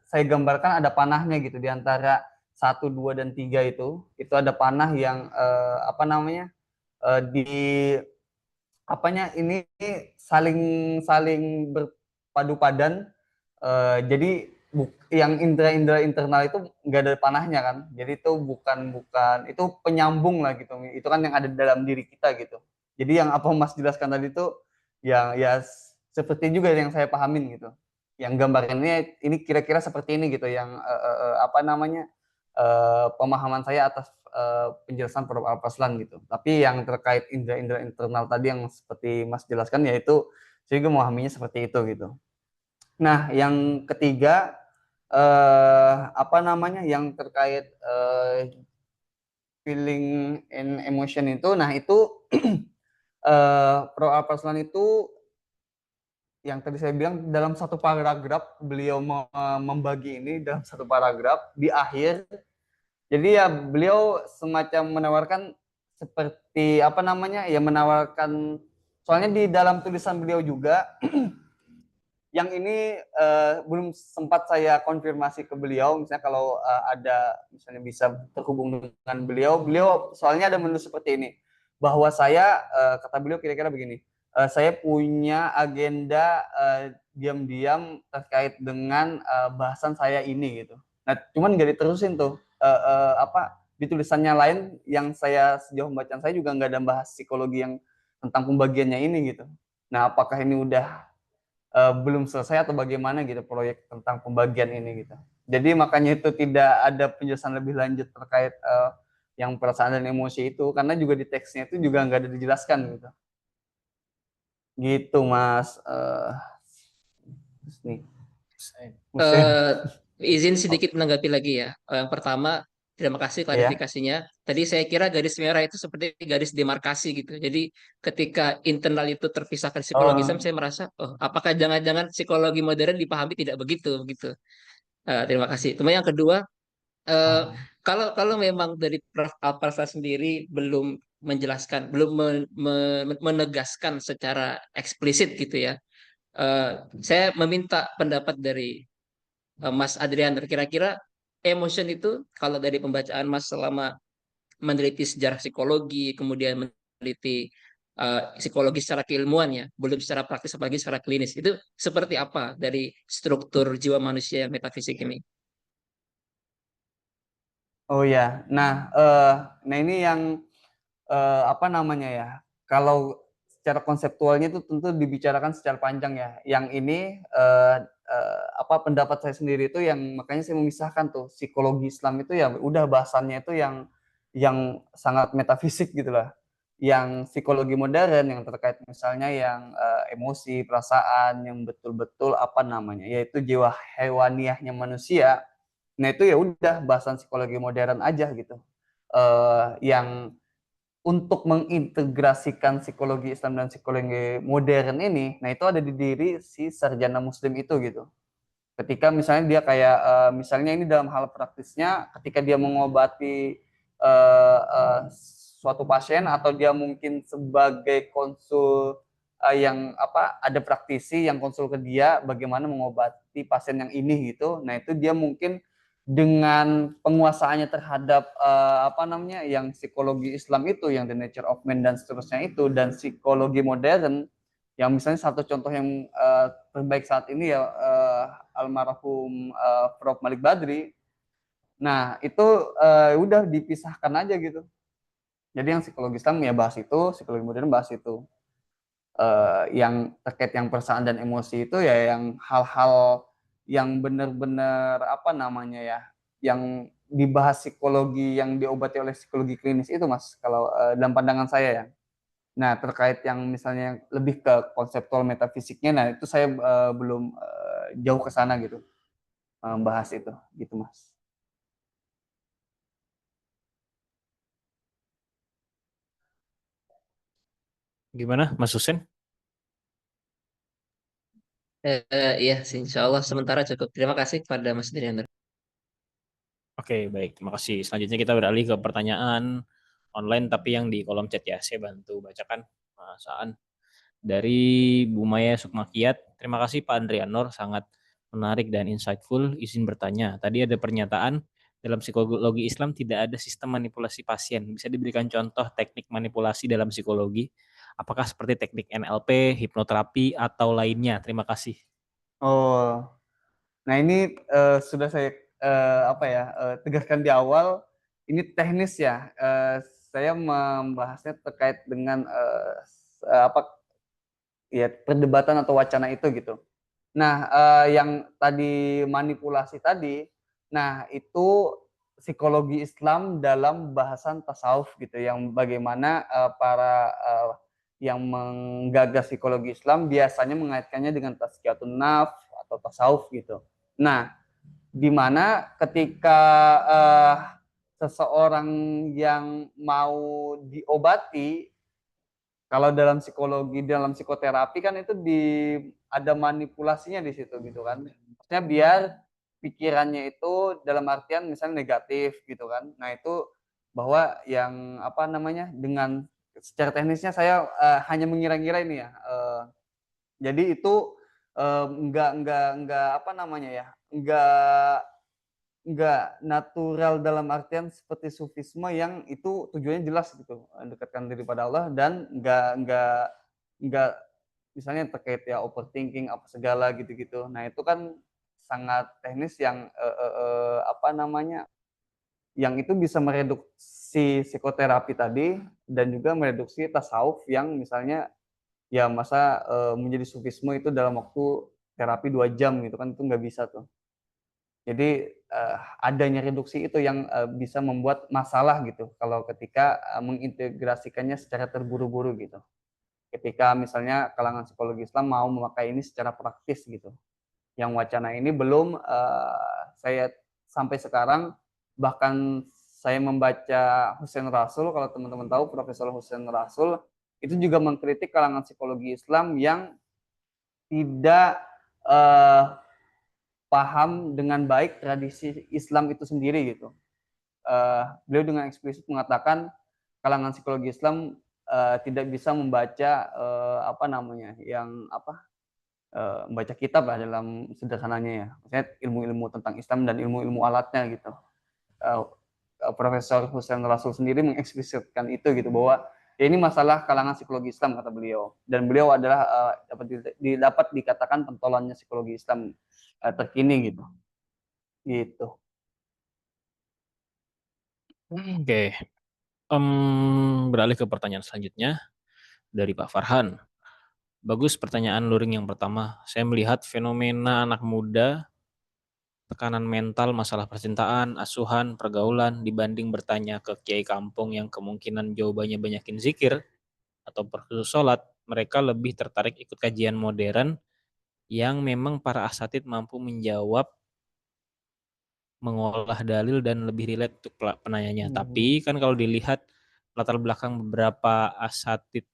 saya gambarkan ada panahnya gitu di antara 1, 2, dan 3 itu ada panah yang apa namanya di apanya ini saling saling berpadu padan. Jadi yang indera-indera internal itu nggak ada panahnya kan, jadi itu bukan itu penyambung lah gitu, itu kan yang ada dalam diri kita gitu. Jadi yang apa Mas jelaskan tadi itu yang ya seperti juga yang saya pahamin gitu, yang gambarannya ini kira-kira seperti ini gitu, yang apa namanya pemahaman saya atas penjelasan Prof. Alpaslan gitu. Tapi yang terkait indera-indera internal tadi yang seperti Mas jelaskan, yaitu saya juga memahaminya seperti itu gitu. Nah, yang ketiga apa namanya yang terkait feeling and emotion itu, nah itu Prof. Alpaslan itu yang tadi saya bilang dalam satu paragraf beliau membagi ini dalam satu paragraf di akhir. Jadi ya beliau semacam menawarkan seperti apa namanya ya menawarkan, soalnya di dalam tulisan beliau juga yang ini belum sempat saya konfirmasi ke beliau, misalnya kalau ada misalnya bisa terhubung dengan beliau soalnya ada menulis seperti ini, bahwa saya kata beliau kira-kira begini, saya punya agenda diam-diam terkait dengan bahasan saya ini gitu. Nah, cuman nggak diterusin tuh apa di tulisannya lain yang saya sejauh pembacaan saya juga nggak ada bahas psikologi yang tentang pembagiannya ini gitu. Nah, apakah ini udah belum selesai atau bagaimana gitu proyek tentang pembagian ini gitu. Jadi makanya itu tidak ada penjelasan lebih lanjut terkait yang perasaan dan emosi itu, karena juga di teksnya itu juga nggak ada dijelaskan gitu. Gitu Mas. Nih. Izin sedikit menanggapi lagi ya. Yang pertama, terima kasih klarifikasinya. Tadi saya kira garis merah itu seperti garis demarkasi gitu. Jadi ketika internal itu terpisahkan psikologi Islam, saya merasa, oh, apakah jangan-jangan psikologi modern dipahami tidak begitu gitu. Terima kasih. Cuma yang kedua, kalau memang dari Prof. Alpaslan sendiri belum menjelaskan, belum menegaskan secara eksplisit gitu ya. Saya meminta pendapat dari Mas Adrian, kira-kira emotion itu kalau dari pembacaan Mas selama meneliti sejarah psikologi, kemudian meneliti psikologi secara keilmuan ya, belum secara praktis apalagi secara klinis, itu seperti apa dari struktur jiwa manusia yang metafisik ini? Oh ya, nah ini yang apa namanya ya, kalau secara konseptualnya itu tentu dibicarakan secara panjang ya. Yang ini apa pendapat saya sendiri itu yang makanya saya memisahkan tuh psikologi Islam itu ya udah bahasannya itu yang sangat metafisik gitulah. Yang psikologi modern yang terkait misalnya yang emosi, perasaan yang betul-betul apa namanya, yaitu jiwa hewaniahnya manusia. Nah itu ya udah bahasan psikologi modern aja gitu. Yang untuk mengintegrasikan psikologi Islam dan psikologi modern ini, nah itu ada di diri si sarjana muslim itu gitu. Ketika misalnya dia kayak misalnya ini dalam hal praktisnya, ketika dia mengobati suatu pasien atau dia mungkin sebagai konsul yang ada praktisi yang konsul ke dia bagaimana mengobati pasien yang ini gitu. Nah itu dia mungkin dengan penguasaannya terhadap yang psikologi Islam itu, yang The Nature of Man dan seterusnya itu, dan psikologi modern, yang misalnya satu contoh yang terbaik saat ini ya almarhum Prof. Malik Badri. Nah itu udah dipisahkan aja gitu. Jadi yang psikologi Islam ya bahas itu, psikologi modern bahas itu. Yang terkait yang perasaan dan emosi itu ya yang hal-hal yang benar-benar yang dibahas psikologi, yang diobati oleh psikologi klinis itu Mas, kalau dalam pandangan saya ya. Nah terkait yang misalnya lebih ke konseptual metafisiknya, nah itu saya belum jauh ke sana gitu membahas itu gitu Mas. Gimana Mas Husen? Iya sih, insya Allah sementara cukup. Terima kasih kepada Mas Drianto. Oke, baik. Terima kasih. Selanjutnya kita beralih ke pertanyaan online tapi yang di kolom chat ya. Saya bantu bacakan Mas Aan. Dari Bu Maya Sukmakiat, terima kasih Pak Andrianor, sangat menarik dan insightful. Izin bertanya, tadi ada pernyataan dalam psikologi Islam tidak ada sistem manipulasi pasien. Bisa diberikan contoh teknik manipulasi dalam psikologi? Apakah seperti teknik NLP, hipnoterapi, atau lainnya? Terima kasih. Oh, nah ini sudah saya tegaskan di awal, ini teknis ya. Saya membahasnya terkait dengan perdebatan atau wacana itu gitu. Nah, yang tadi manipulasi tadi, nah itu psikologi Islam dalam bahasan tasawuf gitu, yang bagaimana para yang menggagas psikologi Islam biasanya mengaitkannya dengan tazkiyatun nafs atau tasawuf gitu. Nah, di mana ketika seseorang yang mau diobati, kalau dalam psikologi, dalam psikoterapi kan itu ada manipulasinya di situ gitu kan. Maksudnya biar pikirannya itu dalam artian misalnya negatif gitu kan. Nah itu bahwa yang dengan secara teknisnya saya hanya mengira-ngira ini ya. Jadi itu enggak natural dalam artian seperti sufisme yang itu tujuannya jelas gitu, mendekatkan diri pada Allah, dan enggak misalnya terkait ya overthinking apa segala gitu-gitu. Nah, itu kan sangat teknis yang yang itu bisa mereduksi psikoterapi tadi dan juga mereduksi tasawuf yang misalnya ya masa menjadi sufisme itu dalam waktu terapi 2 jam gitu kan, itu nggak bisa tuh. Jadi adanya reduksi itu yang bisa membuat masalah gitu kalau ketika mengintegrasikannya secara terburu-buru gitu. Ketika misalnya kalangan psikologi Islam mau memakai ini secara praktis gitu. Yang wacana ini belum saya sampai sekarang, bahkan saya membaca Hussein Rasul, kalau teman-teman tahu Profesor Hussein Rasul, itu juga mengkritik kalangan psikologi Islam yang tidak paham dengan baik tradisi Islam itu sendiri gitu. Beliau dengan eksplisit mengatakan kalangan psikologi Islam tidak bisa membaca membaca kitab lah dalam sederhananya ya. Maksudnya ilmu-ilmu tentang Islam dan ilmu-ilmu alatnya gitu. Profesor Hussein Rasul sendiri mengeksplisitkan itu gitu, bahwa ya ini masalah kalangan psikologi Islam kata beliau, dan beliau adalah dapat dikatakan pentolannya psikologi Islam terkini gitu. Oke. Beralih ke pertanyaan selanjutnya dari Pak Farhan. Bagus pertanyaan luring yang pertama. Saya melihat fenomena anak muda, tekanan mental, masalah percintaan, asuhan, pergaulan, dibanding bertanya ke kiai kampung yang kemungkinan jawabannya banyakin zikir atau perkhusus sholat, mereka lebih tertarik ikut kajian modern yang memang para asatid mampu menjawab, mengolah dalil dan lebih relate untuk penanyanya. Tapi kan kalau dilihat latar belakang beberapa asatid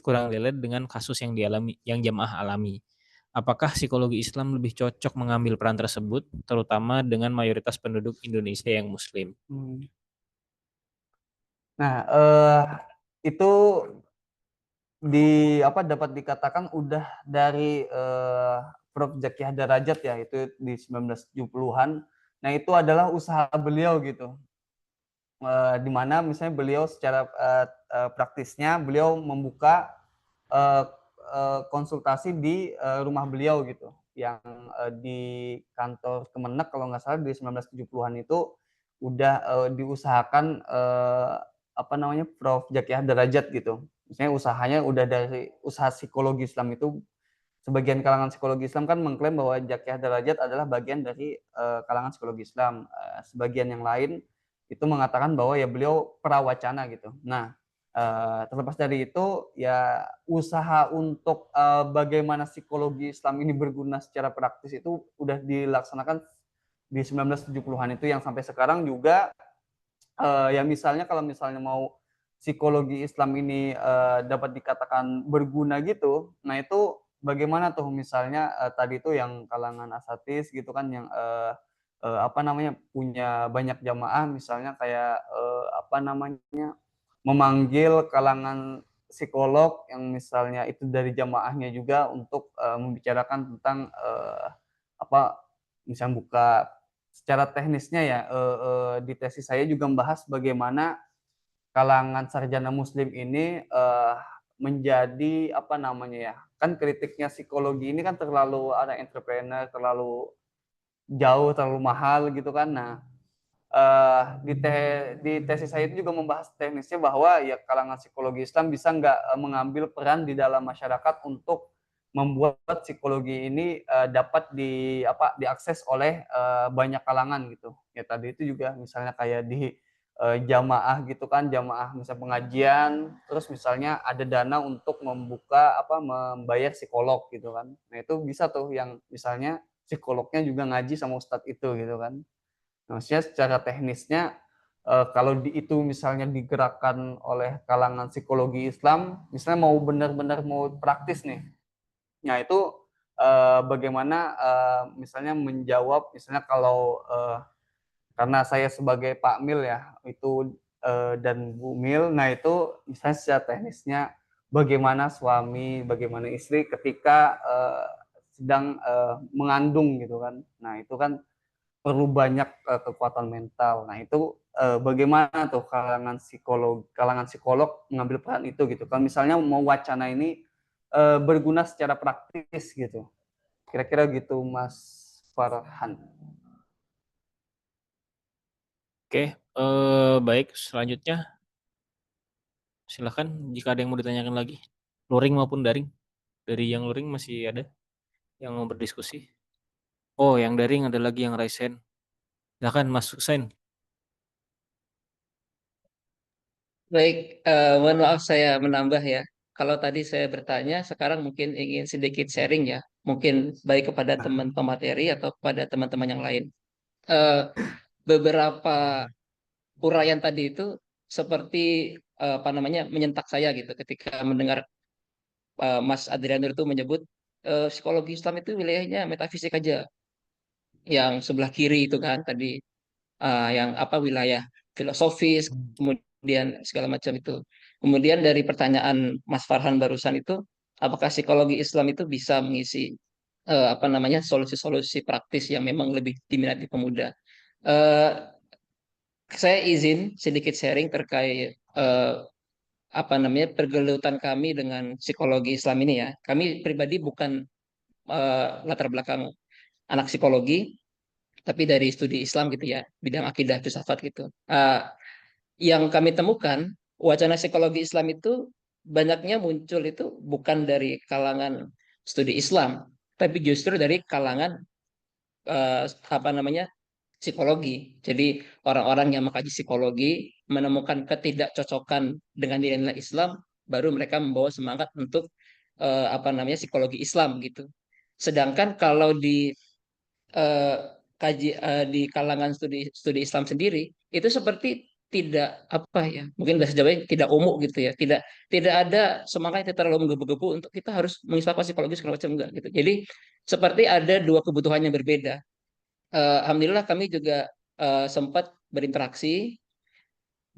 kurang relate dengan kasus yang jamaah alami. Apakah psikologi Islam lebih cocok mengambil peran tersebut, terutama dengan mayoritas penduduk Indonesia yang Muslim? Nah, itu dapat dikatakan udah dari Prof. Zaki Darajat ya, itu di 1970-an. Nah, itu adalah usaha beliau gitu. Di mana misalnya beliau secara praktisnya beliau membuka konsultasi di rumah beliau gitu, yang di kantor Kemenak kalau nggak salah di 1970-an itu udah diusahakan Prof. Zaki Darajat gitu. Misalnya usahanya udah dari usaha psikologi Islam itu. Sebagian kalangan psikologi Islam kan mengklaim bahwa Zaki Darajat adalah bagian dari kalangan psikologi Islam. Sebagian yang lain itu mengatakan bahwa ya beliau prawacana gitu. Nah, terlepas dari itu ya usaha untuk bagaimana psikologi Islam ini berguna secara praktis itu udah dilaksanakan di 1970-an itu, yang sampai sekarang juga ya misalnya kalau misalnya mau psikologi Islam ini dapat dikatakan berguna gitu, nah itu bagaimana tuh misalnya tadi itu yang kalangan asatis gitu kan, yang punya banyak jamaah, misalnya kayak memanggil kalangan psikolog yang misalnya itu dari jamaahnya juga untuk membicarakan tentang misalnya buka secara teknisnya ya, di tesis saya juga membahas bagaimana kalangan sarjana muslim ini menjadi kan kritiknya psikologi ini kan terlalu ada entrepreneur, terlalu jauh, terlalu mahal gitu kan. Nah, di tesis saya itu juga membahas teknisnya bahwa ya kalangan psikologi Islam bisa nggak mengambil peran di dalam masyarakat untuk membuat psikologi ini dapat diakses oleh banyak kalangan gitu. Ya tadi itu juga misalnya kayak di jamaah gitu kan, jamaah misalnya pengajian, terus misalnya ada dana untuk membayar psikolog gitu kan. Nah, itu bisa tuh yang misalnya psikolognya juga ngaji sama ustadz itu gitu kan. Nah, maksudnya secara teknisnya kalau itu misalnya digerakkan oleh kalangan psikologi Islam, misalnya mau benar-benar mau praktis nih. Nah, itu bagaimana misalnya menjawab, misalnya kalau karena saya sebagai Pak Mil ya, itu dan Bu Mil, nah itu misalnya secara teknisnya bagaimana suami, bagaimana istri ketika sedang mengandung gitu kan. Nah, itu kan perlu banyak kekuatan mental. Nah, itu bagaimana tuh kalangan psikolog mengambil peran itu gitu. Kalau misalnya mau wacana ini berguna secara praktis gitu. Kira-kira gitu, Mas Farhan. Oke, baik. Selanjutnya, silakan jika ada yang mau ditanyakan lagi, luring maupun daring. Dari yang luring masih ada yang mau berdiskusi. Oh, yang daring ada lagi yang raise hand. Silakan Mas Husain. Baik, mohon maaf saya menambah ya. Kalau tadi saya bertanya, sekarang mungkin ingin sedikit sharing ya. Mungkin baik kepada teman pemateri atau kepada teman-teman yang lain. Eh, Beberapa uraian tadi itu seperti menyentak saya gitu ketika mendengar Mas Adrianur itu menyebut psikologi Islam itu wilayahnya metafisik aja. Yang sebelah kiri itu kan tadi yang wilayah filosofis, kemudian segala macam itu. Kemudian dari pertanyaan Mas Farhan barusan itu, apakah psikologi Islam itu bisa mengisi solusi-solusi praktis yang memang lebih diminati pemuda? Eh, saya izin sedikit sharing terkait pergelutan kami dengan psikologi Islam ini ya. Kami pribadi bukan latar belakang anak psikologi, tapi dari studi Islam gitu ya, bidang akidah filsafat gitu. Yang kami temukan wacana psikologi Islam itu banyaknya muncul itu bukan dari kalangan studi Islam, tapi justru dari kalangan eh, apa namanya psikologi. Jadi orang-orang yang mengkaji psikologi menemukan ketidakcocokan dengan nilai-nilai Islam, baru mereka membawa semangat untuk psikologi Islam gitu. Sedangkan kalau eh, di kalangan studi Islam sendiri itu seperti tidak mungkin bahasa Jawanya tidak umum gitu ya, tidak ada semangat yang terlalu menggebu-gebu untuk kita harus mengisahkan psikologi segala macam, enggak gitu. Jadi seperti ada dua kebutuhan yang berbeda. Alhamdulillah kami juga sempat berinteraksi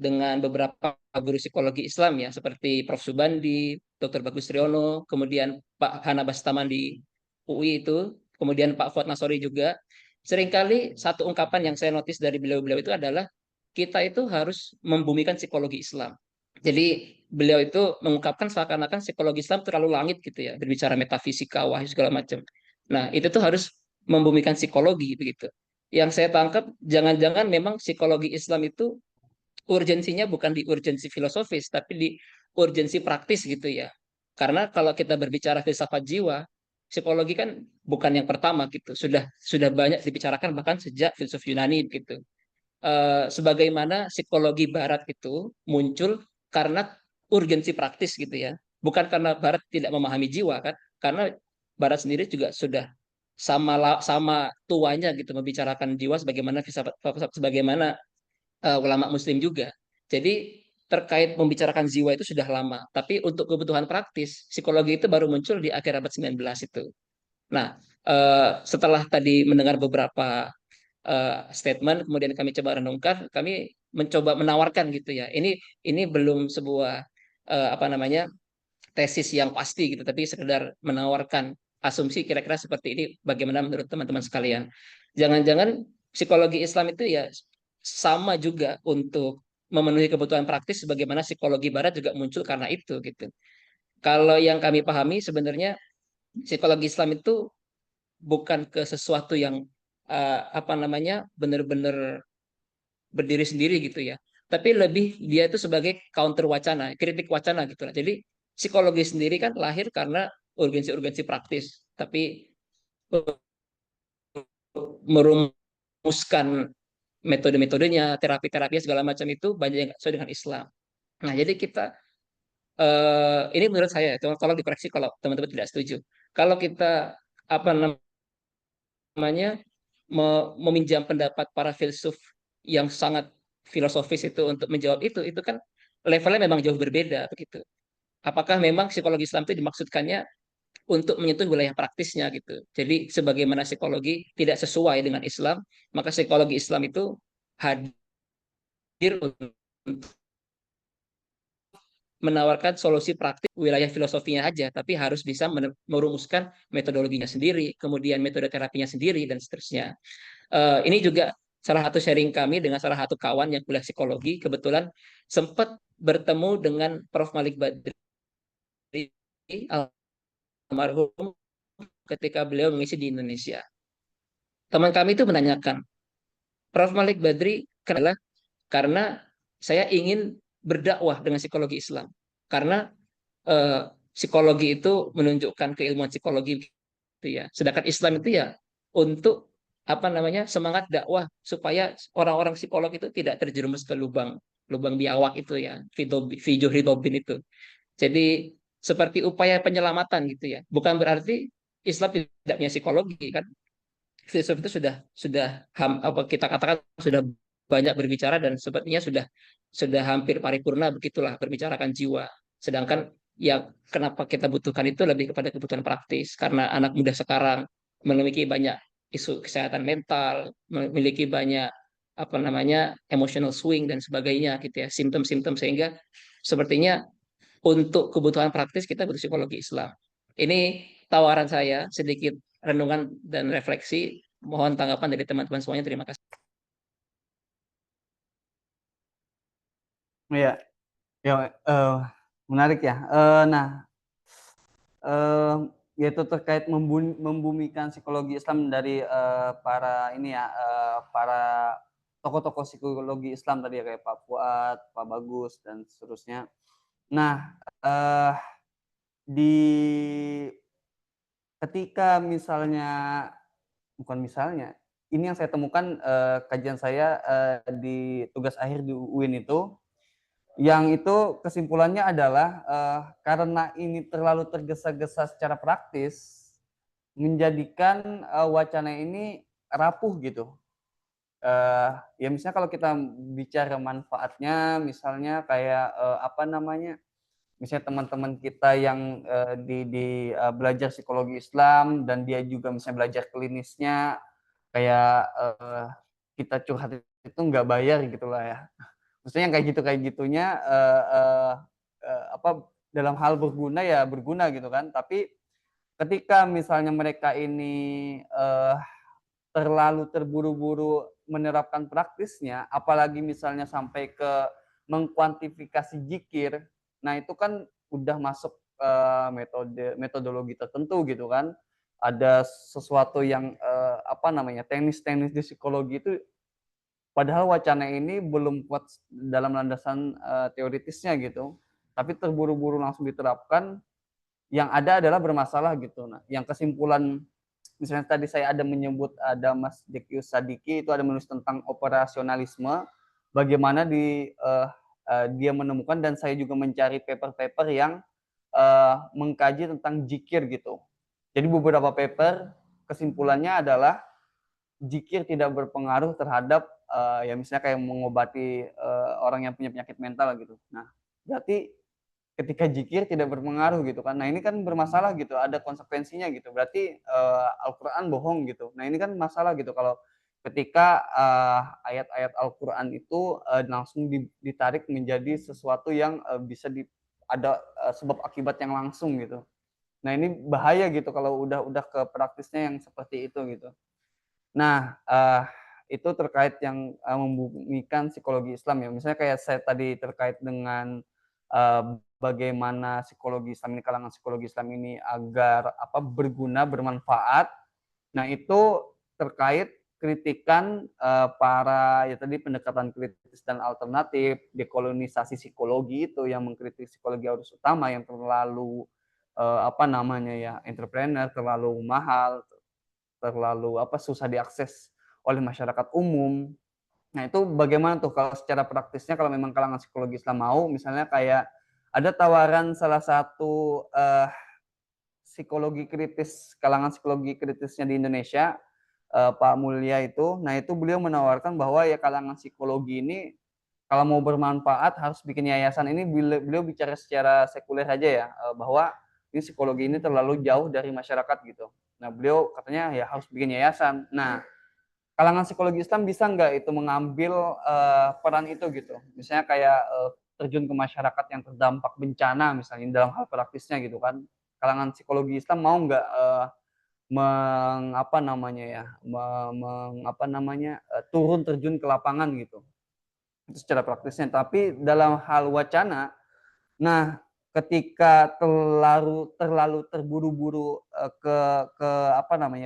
dengan beberapa guru psikologi Islam ya, seperti Prof. Subandi, Dr. Bagus Riono, kemudian Pak Hana Bastaman di UI itu, kemudian Pak Fuad Nasori juga. Seringkali satu ungkapan yang saya notice dari beliau-beliau itu adalah kita itu harus membumikan psikologi Islam. Jadi beliau itu mengungkapkan seakan-akan psikologi Islam terlalu langit gitu ya, berbicara metafisika, wahyu segala macam. Nah, itu tuh harus membumikan psikologi begitu. Yang saya tangkap jangan-jangan memang psikologi Islam itu urgensinya bukan di urgensi filosofis, tapi di urgensi praktis gitu ya. Karena kalau kita berbicara filsafat jiwa, psikologi kan bukan yang pertama gitu. Sudah banyak dibicarakan bahkan sejak filsuf Yunani gitu. Sebagaimana psikologi Barat itu muncul karena urgensi praktis gitu ya. Bukan karena Barat tidak memahami jiwa kan, karena Barat sendiri juga sudah sama tuanya gitu membicarakan jiwa sebagaimana sebagaimana ulama Muslim juga. Jadi terkait membicarakan jiwa itu sudah lama, tapi untuk kebutuhan praktis psikologi itu baru muncul di akhir abad 19 itu. Nah, setelah tadi mendengar beberapa statement, kemudian kami coba renungkan, kami mencoba menawarkan gitu ya. Ini belum sebuah apa namanya tesis yang pasti gitu, tapi sekedar menawarkan asumsi kira-kira seperti ini. Bagaimana menurut teman-teman sekalian? Jangan-jangan psikologi Islam itu ya sama juga untuk memenuhi kebutuhan praktis, sebagaimana psikologi Barat juga muncul karena itu gitu. Kalau yang kami pahami sebenarnya psikologi Islam itu bukan ke sesuatu yang apa namanya benar-benar berdiri sendiri gitu ya, tapi lebih dia itu sebagai counter wacana, kritik wacana gitu lah. Jadi psikologi sendiri kan lahir karena urgensi-urgensi praktis, tapi merumuskan metode-metodenya, terapi-terapi segala macam itu banyak yang nggak sesuai dengan Islam. Nah, jadi kita ini menurut saya, tolong dikoreksi kalau teman-teman tidak setuju. Kalau kita apa namanya meminjam pendapat para filsuf yang sangat filosofis itu untuk menjawab itu kan levelnya memang jauh berbeda begitu. Apakah memang psikologi Islam itu dimaksudkannya untuk menyentuh wilayah praktisnya gitu. Jadi sebagaimana psikologi tidak sesuai dengan Islam, maka psikologi Islam itu hadir untuk menawarkan solusi praktis wilayah filosofinya aja, tapi harus bisa merumuskan metodologinya sendiri, kemudian metode terapinya sendiri, dan seterusnya. Ini juga salah satu sharing kami dengan salah satu kawan yang kuliah psikologi, kebetulan sempat bertemu dengan Prof. Malik Badri, almarhum, ketika beliau mengisi di Indonesia. Teman kami itu menanyakan, Prof. Malik Badri kenapa? Karena saya ingin berdakwah dengan psikologi Islam. Karena psikologi itu menunjukkan keilmuan psikologi gitu ya. Sedangkan Islam itu ya untuk apa namanya semangat dakwah supaya orang-orang psikolog itu tidak terjerumus ke lubang biawak itu ya, fijuhridobin itu. Jadi seperti upaya penyelamatan gitu ya. Bukan berarti Islam tidak punya psikologi kan. Filsuf itu sudah apa kita katakan sudah banyak berbicara dan sepertinya sudah hampir paripurna begitulah berbicarakan jiwa. Sedangkan yang kenapa kita butuhkan itu lebih kepada kebutuhan praktis karena anak muda sekarang memiliki banyak isu kesehatan mental, memiliki banyak apa namanya emotional swing dan sebagainya gitu ya, simptom-simptom, sehingga sepertinya untuk kebutuhan praktis kita butuh psikologi Islam. Ini tawaran saya, sedikit renungan dan refleksi. Mohon tanggapan dari teman-teman semuanya. Terima kasih. Ya, ya menarik ya. Nah, yaitu terkait membumikan psikologi Islam dari para ini ya, para tokoh-tokoh psikologi Islam tadi ya, kayak Pak Fuad, Pak Bagus dan seterusnya. Nah, ketika misalnya, bukan misalnya, ini yang saya temukan kajian saya di tugas akhir di UIN itu, yang itu kesimpulannya adalah karena ini terlalu tergesa-gesa secara praktis, menjadikan wacana ini rapuh gitu. Ya misalnya kalau kita bicara manfaatnya, misalnya kayak apa namanya, misalnya teman-teman kita yang belajar psikologi Islam dan dia juga misalnya belajar klinisnya, kayak kita curhat itu nggak bayar gitulah ya. Maksudnya yang kayak gitunya apa dalam hal berguna ya berguna gitu kan. Tapi ketika misalnya mereka ini terlalu terburu-buru menerapkan praktisnya, apalagi misalnya sampai ke mengkuantifikasi zikir, nah itu kan udah masuk metodologi tertentu gitu kan. Ada sesuatu yang apa namanya teknis-teknis di psikologi itu, padahal wacana ini belum kuat dalam landasan teoritisnya gitu, tapi terburu-buru langsung diterapkan, yang ada adalah bermasalah gitu. Nah, yang kesimpulan misalnya tadi saya ada menyebut ada Mas Dekius Sadiki itu ada menulis tentang operasionalisme, bagaimana dia menemukan dan saya juga mencari paper-paper yang mengkaji tentang zikir gitu. Jadi beberapa paper kesimpulannya adalah zikir tidak berpengaruh terhadap ya misalnya kayak mengobati orang yang punya penyakit mental gitu. Nah, berarti ketika zikir tidak berpengaruh gitu kan. Nah, ini kan bermasalah gitu, ada konsekuensinya gitu. Berarti Al-Qur'an bohong gitu. Nah, ini kan masalah gitu kalau ketika ayat-ayat Al-Qur'an itu langsung ditarik menjadi sesuatu yang bisa ada sebab akibat yang langsung gitu. Nah, ini bahaya gitu kalau udah ke praktisnya yang seperti itu gitu. Nah, itu terkait yang membumikan psikologi Islam ya. Misalnya kayak saya tadi terkait dengan bagaimana psikologi Islam ini, kalangan psikologi Islam ini agar berguna, bermanfaat. Nah, itu terkait kritikan para ya tadi pendekatan kritis dan alternatif, dekolonisasi psikologi itu yang mengkritik psikologi arus utama yang terlalu entrepreneur, terlalu mahal, terlalu susah diakses oleh masyarakat umum. Nah, itu bagaimana tuh kalau secara praktisnya kalau memang kalangan psikologi Islam mau, misalnya kayak ada tawaran salah satu kalangan psikologi kritisnya di Indonesia, Pak Mulya itu. Nah, itu beliau menawarkan bahwa ya kalangan psikologi ini kalau mau bermanfaat harus bikin yayasan. Ini beliau bicara secara sekuler aja ya, bahwa ini psikologi ini terlalu jauh dari masyarakat gitu. Nah, beliau katanya ya harus bikin yayasan. Nah, kalangan psikologi Islam bisa nggak itu mengambil peran itu gitu. Misalnya kayak terjun ke masyarakat yang terdampak bencana misalnya dalam hal praktisnya gitu kan. Kalangan psikologi Islam mau nggak turun terjun ke lapangan gitu. Itu secara praktisnya. Tapi dalam hal wacana, nah ketika terlalu terburu-buru ke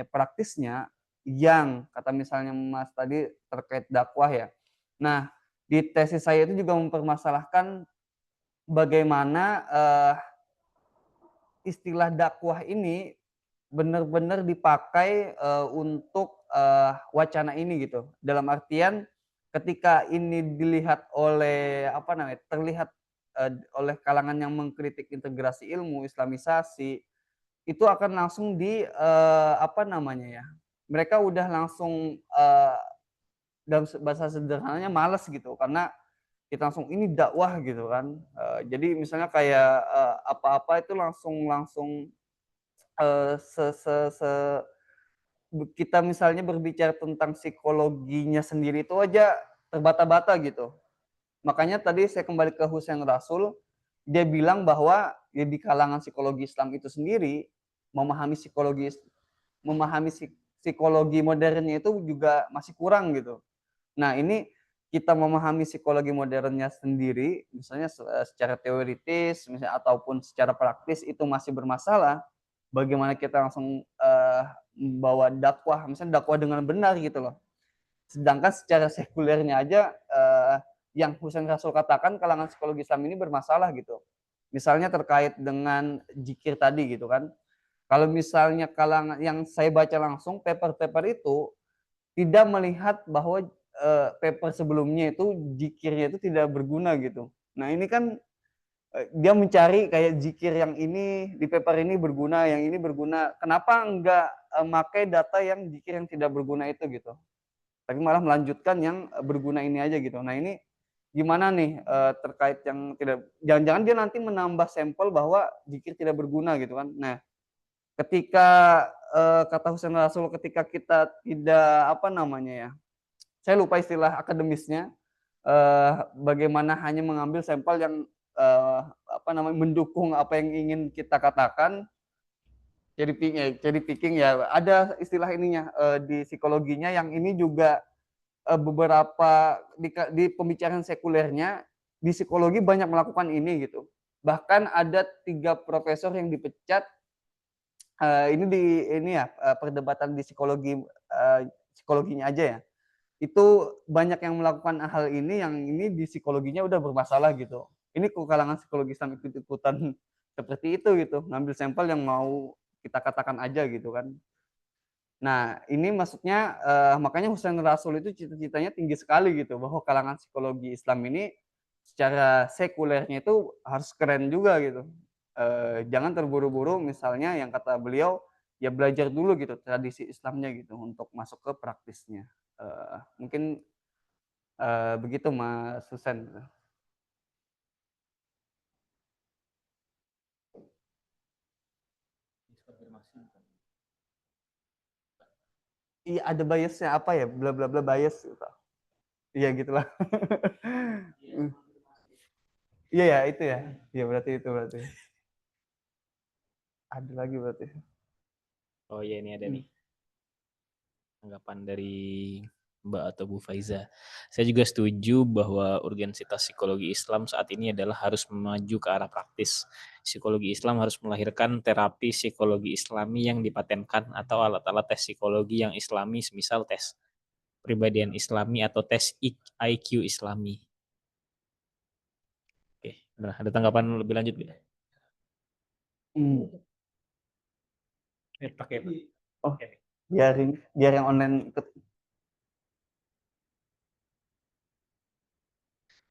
praktisnya, yang kata misalnya Mas tadi terkait dakwah ya. Nah, di tesis saya itu juga mempermasalahkan bagaimana istilah dakwah ini benar-benar dipakai untuk wacana ini gitu. Dalam artian ketika ini dilihat oleh terlihat oleh kalangan yang mengkritik integrasi ilmu, islamisasi, itu akan langsung mereka udah langsung dalam bahasa sederhananya males gitu, karena kita langsung ini dakwah gitu kan. Jadi misalnya kayak apa-apa itu langsung kita misalnya berbicara tentang psikologinya sendiri itu aja terbata-bata gitu. Makanya tadi saya kembali ke Hussein Rasul, dia bilang bahwa ya di kalangan psikologi Islam itu sendiri memahami psikologi modernnya itu juga masih kurang gitu. Nah, ini kita memahami psikologi modernnya sendiri, misalnya secara teoritis, misalnya ataupun secara praktis itu masih bermasalah. Bagaimana kita langsung membawa dakwah, misalnya dakwah dengan benar gitu loh. Sedangkan secara sekulernya aja yang Hussein Rasul katakan kalangan psikologi Islam ini bermasalah gitu. Misalnya terkait dengan zikir tadi gitu kan. Kalau misalnya kalangan yang saya baca langsung paper-paper itu tidak melihat bahwa paper sebelumnya itu zikirnya itu tidak berguna gitu. Nah, ini kan dia mencari kayak zikir yang ini di paper ini berguna, yang ini berguna. Kenapa enggak pakai data yang zikir yang tidak berguna itu gitu. Tapi malah melanjutkan yang berguna ini aja gitu. Nah, ini gimana nih terkait yang tidak, jangan-jangan dia nanti menambah sampel bahwa zikir tidak berguna gitu kan. Nah, ketika kata Hussein Rasul, ketika kita tidak saya lupa istilah akademisnya, bagaimana hanya mengambil sampel yang mendukung apa yang ingin kita katakan, cherry picking ya, ada istilah ininya di psikologinya yang ini juga beberapa di pembicaraan sekulernya di psikologi banyak melakukan ini gitu. Bahkan ada 3 profesor yang dipecat perdebatan di psikologinya aja ya. Itu banyak yang melakukan hal ini yang ini di psikologinya udah bermasalah gitu. Ini kok kalangan psikologi Islam ikut-ikutan seperti itu gitu, ngambil sampel yang mau kita katakan aja gitu kan. Nah, ini maksudnya makanya Hussein Rasul itu cita-citanya tinggi sekali gitu, bahwa kalangan psikologi Islam ini secara sekulernya itu harus keren juga gitu. Jangan terburu-buru misalnya yang kata beliau, ya belajar dulu gitu tradisi Islamnya gitu untuk masuk ke praktisnya. Mungkin begitu Mas Hussein. Iya ada biasnya apa ya, bla bla bla bias gitu. Iya gitulah. Iya ya itu ya. Iya berarti itu berarti. Ada lagi berarti. Oh iya, ini ada nih tanggapan dari Mbak atau Bu Faiza. Saya juga setuju bahwa urgensitas psikologi Islam saat ini adalah harus maju ke arah praktis. Psikologi Islam harus melahirkan terapi psikologi Islami yang dipatenkan atau alat-alat tes psikologi yang Islami, semisal tes kepribadian Islami atau tes IQ Islami. Oke, ada tanggapan lebih lanjut nggak? Pakai. Oh, biar yang online ikut.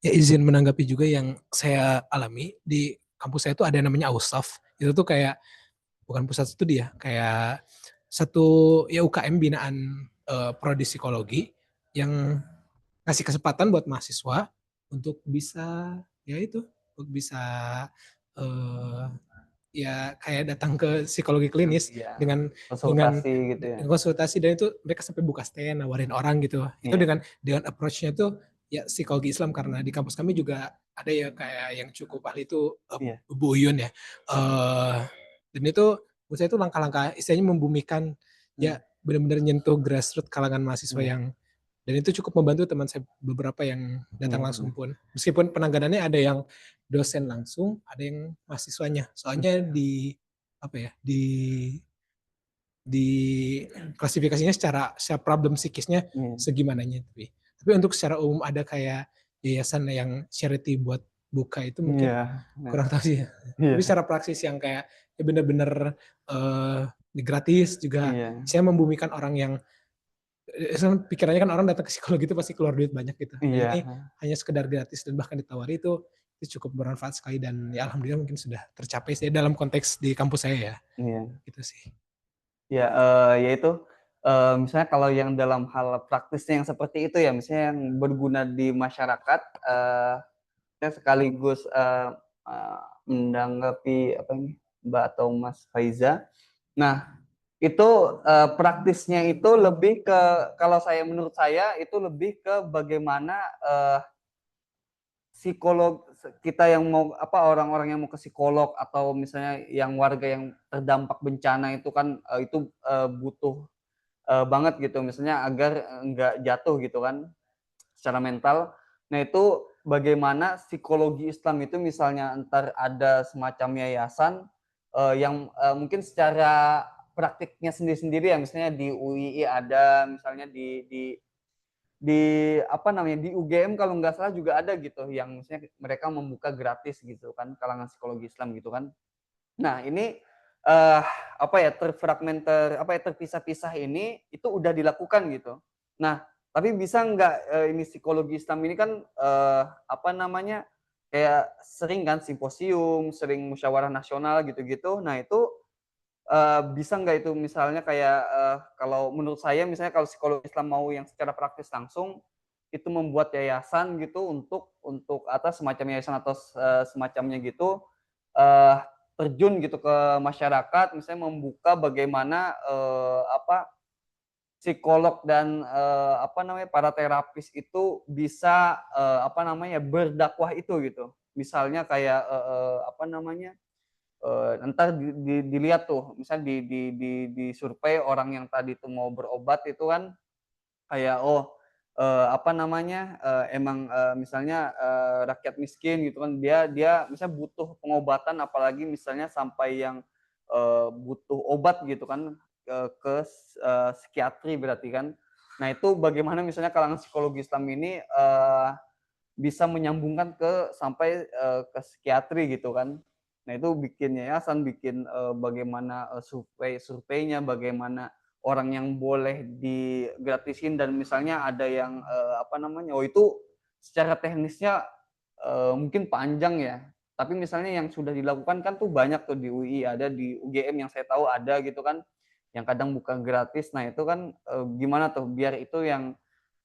Ya izin menanggapi juga yang saya alami di kampus saya itu ada yang namanya Ausaf. Itu tuh kayak bukan pusat studi ya, kayak satu ya UKM binaan prodi psikologi yang ngasih kesempatan buat mahasiswa untuk bisa ya itu untuk bisa ya kayak datang ke psikologi klinis Ya, dengan konsultasi gitu ya. konsultasi, dan itu mereka sampai buka stand nawarin orang gitu. Itu Iya. dengan approach-nya tuh ya psikologi Islam, karena di kampus kami juga ada ya kayak yang cukup ahli itu Iya. Bu Uyun ya. Dan itu menurut saya itu langkah-langkah istilahnya membumikan ya benar-benar nyentuh grassroots kalangan mahasiswa yang, dan itu cukup membantu teman saya beberapa yang datang langsung pun. Meskipun penanganannya ada yang dosen langsung, ada yang mahasiswanya. Soalnya di apa ya, di klasifikasinya secara problem psikisnya segimananya. Tapi untuk secara umum ada kayak yayasan yang charity buat buka itu mungkin kurang tahu sih. Tapi secara praksis yang kayak ya benar-benar gratis juga. Saya membumikan orang yang pikirannya kan orang datang ke psikologi itu pasti keluar duit banyak gitu. Ini hanya sekedar gratis dan bahkan ditawari itu cukup bermanfaat sekali, dan ya alhamdulillah mungkin sudah tercapai sih dalam konteks di kampus saya ya. Gitu sih. Ya, yaitu misalnya kalau yang dalam hal praktisnya yang seperti itu ya, misalnya yang berguna di masyarakat, saya sekaligus menanggapi apa ini Mbak atau Mas Faiza. Nah, itu praktisnya itu lebih ke, kalau menurut saya itu lebih ke bagaimana psikolog kita yang mau orang-orang yang mau ke psikolog atau misalnya yang warga yang terdampak bencana itu kan itu butuh banget gitu misalnya agar nggak jatuh gitu kan secara mental. Nah itu bagaimana psikologi Islam itu misalnya entar ada semacam yayasan yang mungkin secara praktiknya sendiri-sendiri ya, misalnya di UII ada, misalnya di UGM kalau nggak salah juga ada gitu yang misalnya mereka membuka gratis gitu kan kalangan psikologi Islam gitu kan. Nah ini terpisah-pisah ini itu udah dilakukan gitu. Nah tapi bisa nggak ini psikologi Islam ini kan kayak sering kan simposium, sering musyawarah nasional gitu-gitu. Nah itu bisa nggak itu misalnya kayak kalau menurut saya misalnya kalau psikologi Islam mau yang secara praktis langsung itu membuat yayasan gitu untuk atas semacam yayasan atau semacamnya gitu terjun gitu ke masyarakat, misalnya membuka bagaimana psikolog dan para terapis itu bisa berdakwah itu gitu. Misalnya kayak entar dilihat tuh, misal di survei orang yang tadi itu mau berobat itu kan kayak emang misalnya rakyat miskin gitu kan, dia misalnya butuh pengobatan, apalagi misalnya sampai yang butuh obat gitu kan, ke psikiatri berarti kan. Nah itu bagaimana misalnya kalangan psikologi Islam ini bisa menyambungkan sampai ke psikiatri gitu kan. Nah itu bikin yayasan, bikin bagaimana surveinya, bagaimana orang yang boleh digratisin, dan misalnya ada yang itu secara teknisnya mungkin panjang ya. Tapi misalnya yang sudah dilakukan kan tuh banyak tuh di UI, ada di UGM yang saya tahu ada gitu kan, yang kadang bukan gratis. Nah itu kan gimana tuh biar itu yang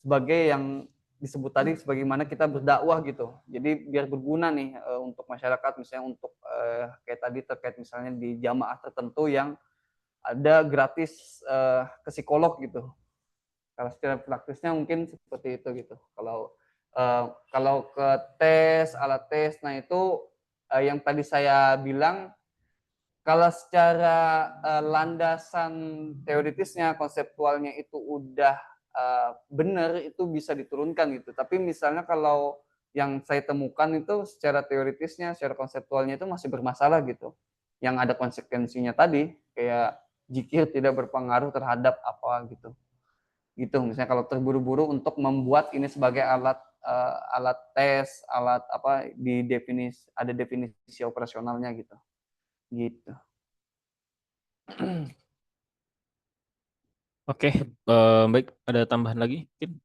sebagai yang disebut tadi sebagaimana kita berdakwah gitu. Jadi biar berguna nih untuk masyarakat, misalnya untuk kayak tadi terkait misalnya di jamaah tertentu yang ada gratis ke psikolog gitu. Kalau secara praktisnya mungkin seperti itu gitu. Kalau ke alat tes, nah itu yang tadi saya bilang, kalau secara landasan teoritisnya, konseptualnya itu udah benar, itu bisa diturunkan gitu. Tapi misalnya kalau yang saya temukan itu secara teoritisnya, secara konseptualnya itu masih bermasalah gitu. Yang ada konsekuensinya tadi, kayak zikir tidak berpengaruh terhadap apa gitu. Gitu, misalnya kalau terburu-buru untuk membuat ini sebagai alat tes, alat ada definisi operasionalnya gitu. Gitu. Oke, baik. Ada tambahan lagi mungkin?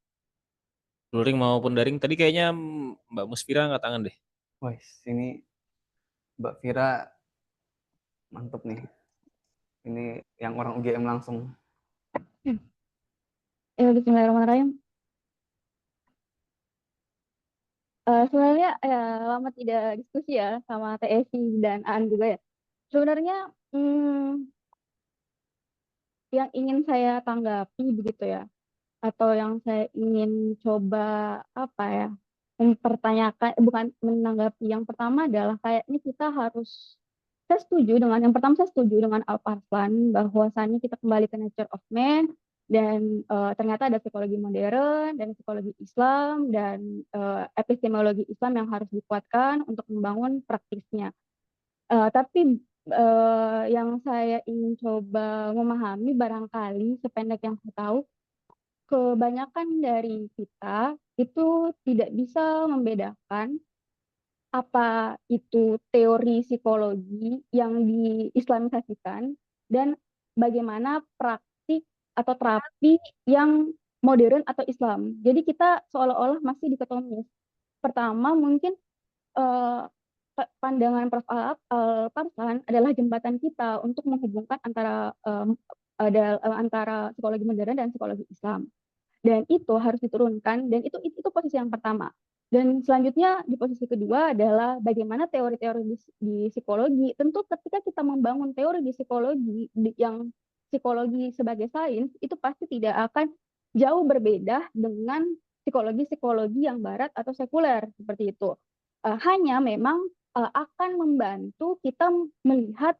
Luring maupun daring. Tadi kayaknya Mbak Musfira angkat tangan deh. Wah, ini Mbak Vira mantep nih. Ini yang orang UGM langsung. Bismillahirrahmanirrahim. Sebenarnya lama tidak diskusi ya sama TSI dan Aan juga ya. Sebenarnya yang ingin saya tanggapi begitu ya, atau yang saya ingin coba mempertanyakan, bukan menanggapi. Yang pertama adalah kayaknya kita harus, saya setuju dengan yang pertama, saya setuju dengan Alp-Arslan bahwasannya kita kembali ke nature of man, dan ternyata ada psikologi modern dan psikologi Islam dan epistemologi Islam yang harus dikuatkan untuk membangun praktisnya. Tapi yang saya ingin coba memahami, barangkali sependek yang saya tahu, kebanyakan dari kita itu tidak bisa membedakan apa itu teori psikologi yang diislamisasikan dan bagaimana praktik atau terapi yang modern atau Islam. Jadi kita seolah-olah masih dikotomis. Pertama mungkin pandangan Prof. Alp-Arslan adalah jembatan kita untuk menghubungkan antara psikologi modern dan psikologi Islam. Dan itu harus diturunkan, dan itu posisi yang pertama. Dan selanjutnya di posisi kedua adalah bagaimana teori-teori di psikologi. Tentu ketika kita membangun teori di psikologi yang psikologi sebagai sains, itu pasti tidak akan jauh berbeda dengan psikologi-psikologi yang barat atau sekuler seperti itu. Hanya memang akan membantu kita melihat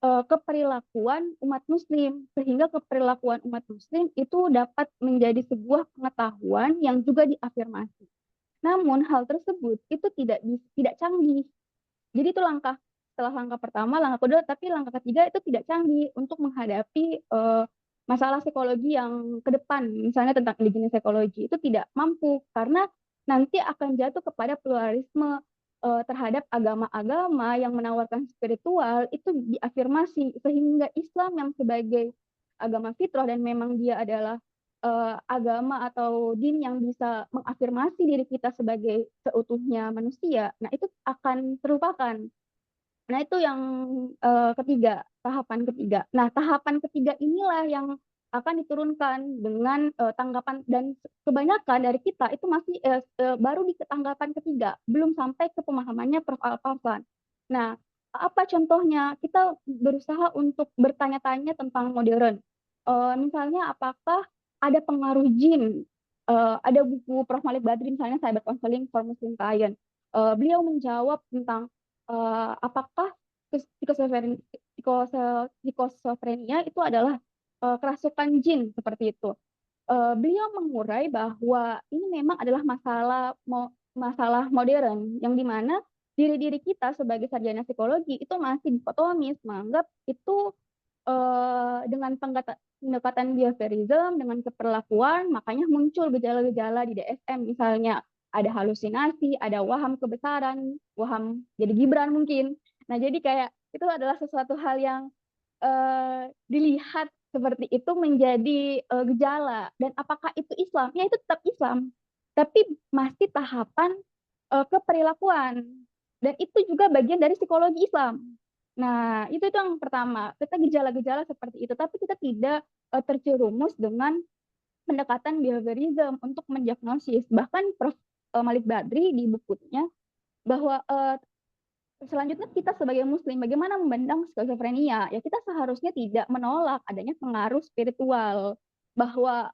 keperilakuan umat muslim, sehingga keperilakuan umat muslim itu dapat menjadi sebuah pengetahuan yang juga diafirmasi. Namun hal tersebut itu tidak canggih. Jadi itu setelah langkah pertama, langkah kedua, tapi langkah ketiga itu tidak canggih untuk menghadapi masalah psikologi yang ke depan, misalnya tentang indigenous psikologi, itu tidak mampu karena nanti akan jatuh kepada pluralisme terhadap agama-agama yang menawarkan spiritual itu diafirmasi, sehingga Islam yang sebagai agama fitrah dan memang dia adalah agama atau din yang bisa mengafirmasi diri kita sebagai seutuhnya manusia, nah itu akan terlupakan. Nah itu yang ketiga, tahapan ketiga. Nah tahapan ketiga inilah yang akan diturunkan dengan tanggapan, dan kebanyakan dari kita itu masih baru di tanggapan ketiga, belum sampai ke pemahamannya Prof. Alp-Arslan. Nah apa contohnya? Kita berusaha untuk bertanya-tanya tentang modern. Misalnya apakah ada pengaruh jin. Ada buku Prof. Malik Badri misalnya Cyber Counseling for Muslim Client. Beliau menjawab tentang apakah psikosofrenia itu adalah kerasukan jin seperti itu. Beliau mengurai bahwa ini memang adalah masalah modern yang dimana diri kita sebagai sarjana psikologi itu masih dikotomis menganggap itu dengan pendekatan behaviorism dengan keperlakuan, makanya muncul gejala-gejala di DSM misalnya ada halusinasi, ada waham kebesaran, waham jadi gibran mungkin. Nah jadi kayak itu adalah sesuatu hal yang dilihat seperti itu menjadi gejala. Dan apakah itu Islam? Ya itu tetap Islam, tapi masih tahapan keperilakuan. Dan itu juga bagian dari psikologi Islam. Nah, itu yang pertama. Kita gejala-gejala seperti itu, tapi kita tidak terjerumus dengan pendekatan behaviorism untuk mendiagnosis. Bahkan Prof. Malik Badri di bukunya bahwa selanjutnya kita sebagai muslim bagaimana memandang skizofrenia? Ya kita seharusnya tidak menolak adanya pengaruh spiritual, bahwa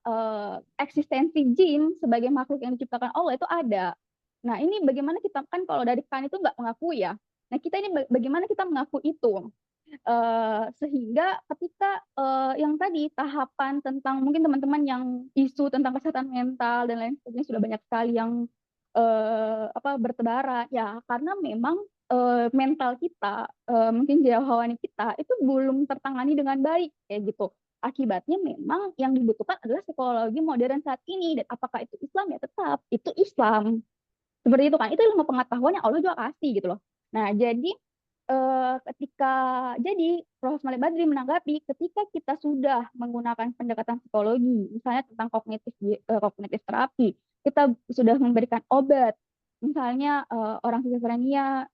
eksistensi jin sebagai makhluk yang diciptakan Allah itu ada. Nah, ini bagaimana kita kan kalau dari kan itu nggak mengakui ya. Nah, kita ini bagaimana kita mengaku itu? Sehingga ketika yang tadi tahapan tentang mungkin teman-teman yang isu tentang kesehatan mental dan lain sebagainya sudah banyak sekali yang bertebaran ya karena memang mental kita mungkin jiwawani kita itu belum tertangani dengan baik kayak gitu. Akibatnya memang yang dibutuhkan adalah psikologi modern saat ini. Dan apakah itu Islam? Ya tetap itu Islam. Seperti itu kan, itu ilmu pengetahuan yang Allah juga kasih gitu loh. Nah jadi Prof. Malik Badri menanggapi ketika kita sudah menggunakan pendekatan psikologi, misalnya tentang kognitif terapi, kita sudah memberikan obat, misalnya orang skizofrenia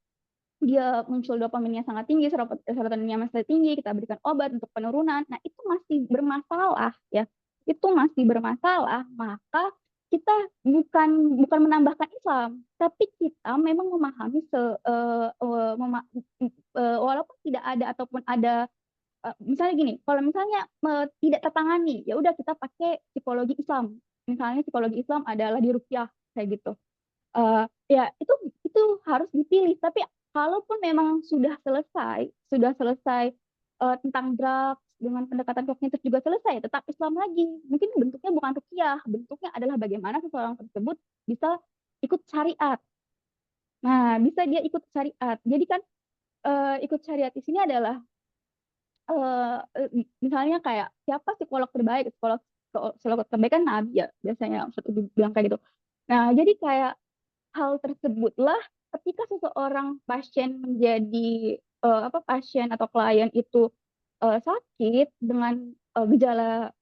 dia muncul dopaminnya sangat tinggi, serotoninnya masih tinggi, kita berikan obat untuk penurunan. Nah, itu masih bermasalah ya. Itu masih bermasalah, maka kita bukan menambahkan Islam, tapi kita memang memahami walaupun tidak ada ataupun ada misalnya gini, kalau misalnya tidak tertangani, ya udah kita pakai psikologi Islam. Misalnya psikologi Islam adalah di ruqyah kayak gitu. Ya itu harus dipilih. Tapi kalaupun memang sudah selesai tentang drugs dengan pendekatan kognitif juga selesai, tetap Islam lagi. Mungkin bentuknya bukan ruqyah, bentuknya adalah bagaimana seseorang tersebut bisa ikut syariat. Nah, bisa dia ikut syariat. Jadi kan ikut syariat di sini adalah misalnya kayak siapa psikolog terbaik, psikolog terbaik kan Nabi ya biasanya bilang kayak gitu. Nah, jadi kayak hal tersebutlah ketika seseorang pasien menjadi pasien atau klien itu sakit dengan gejala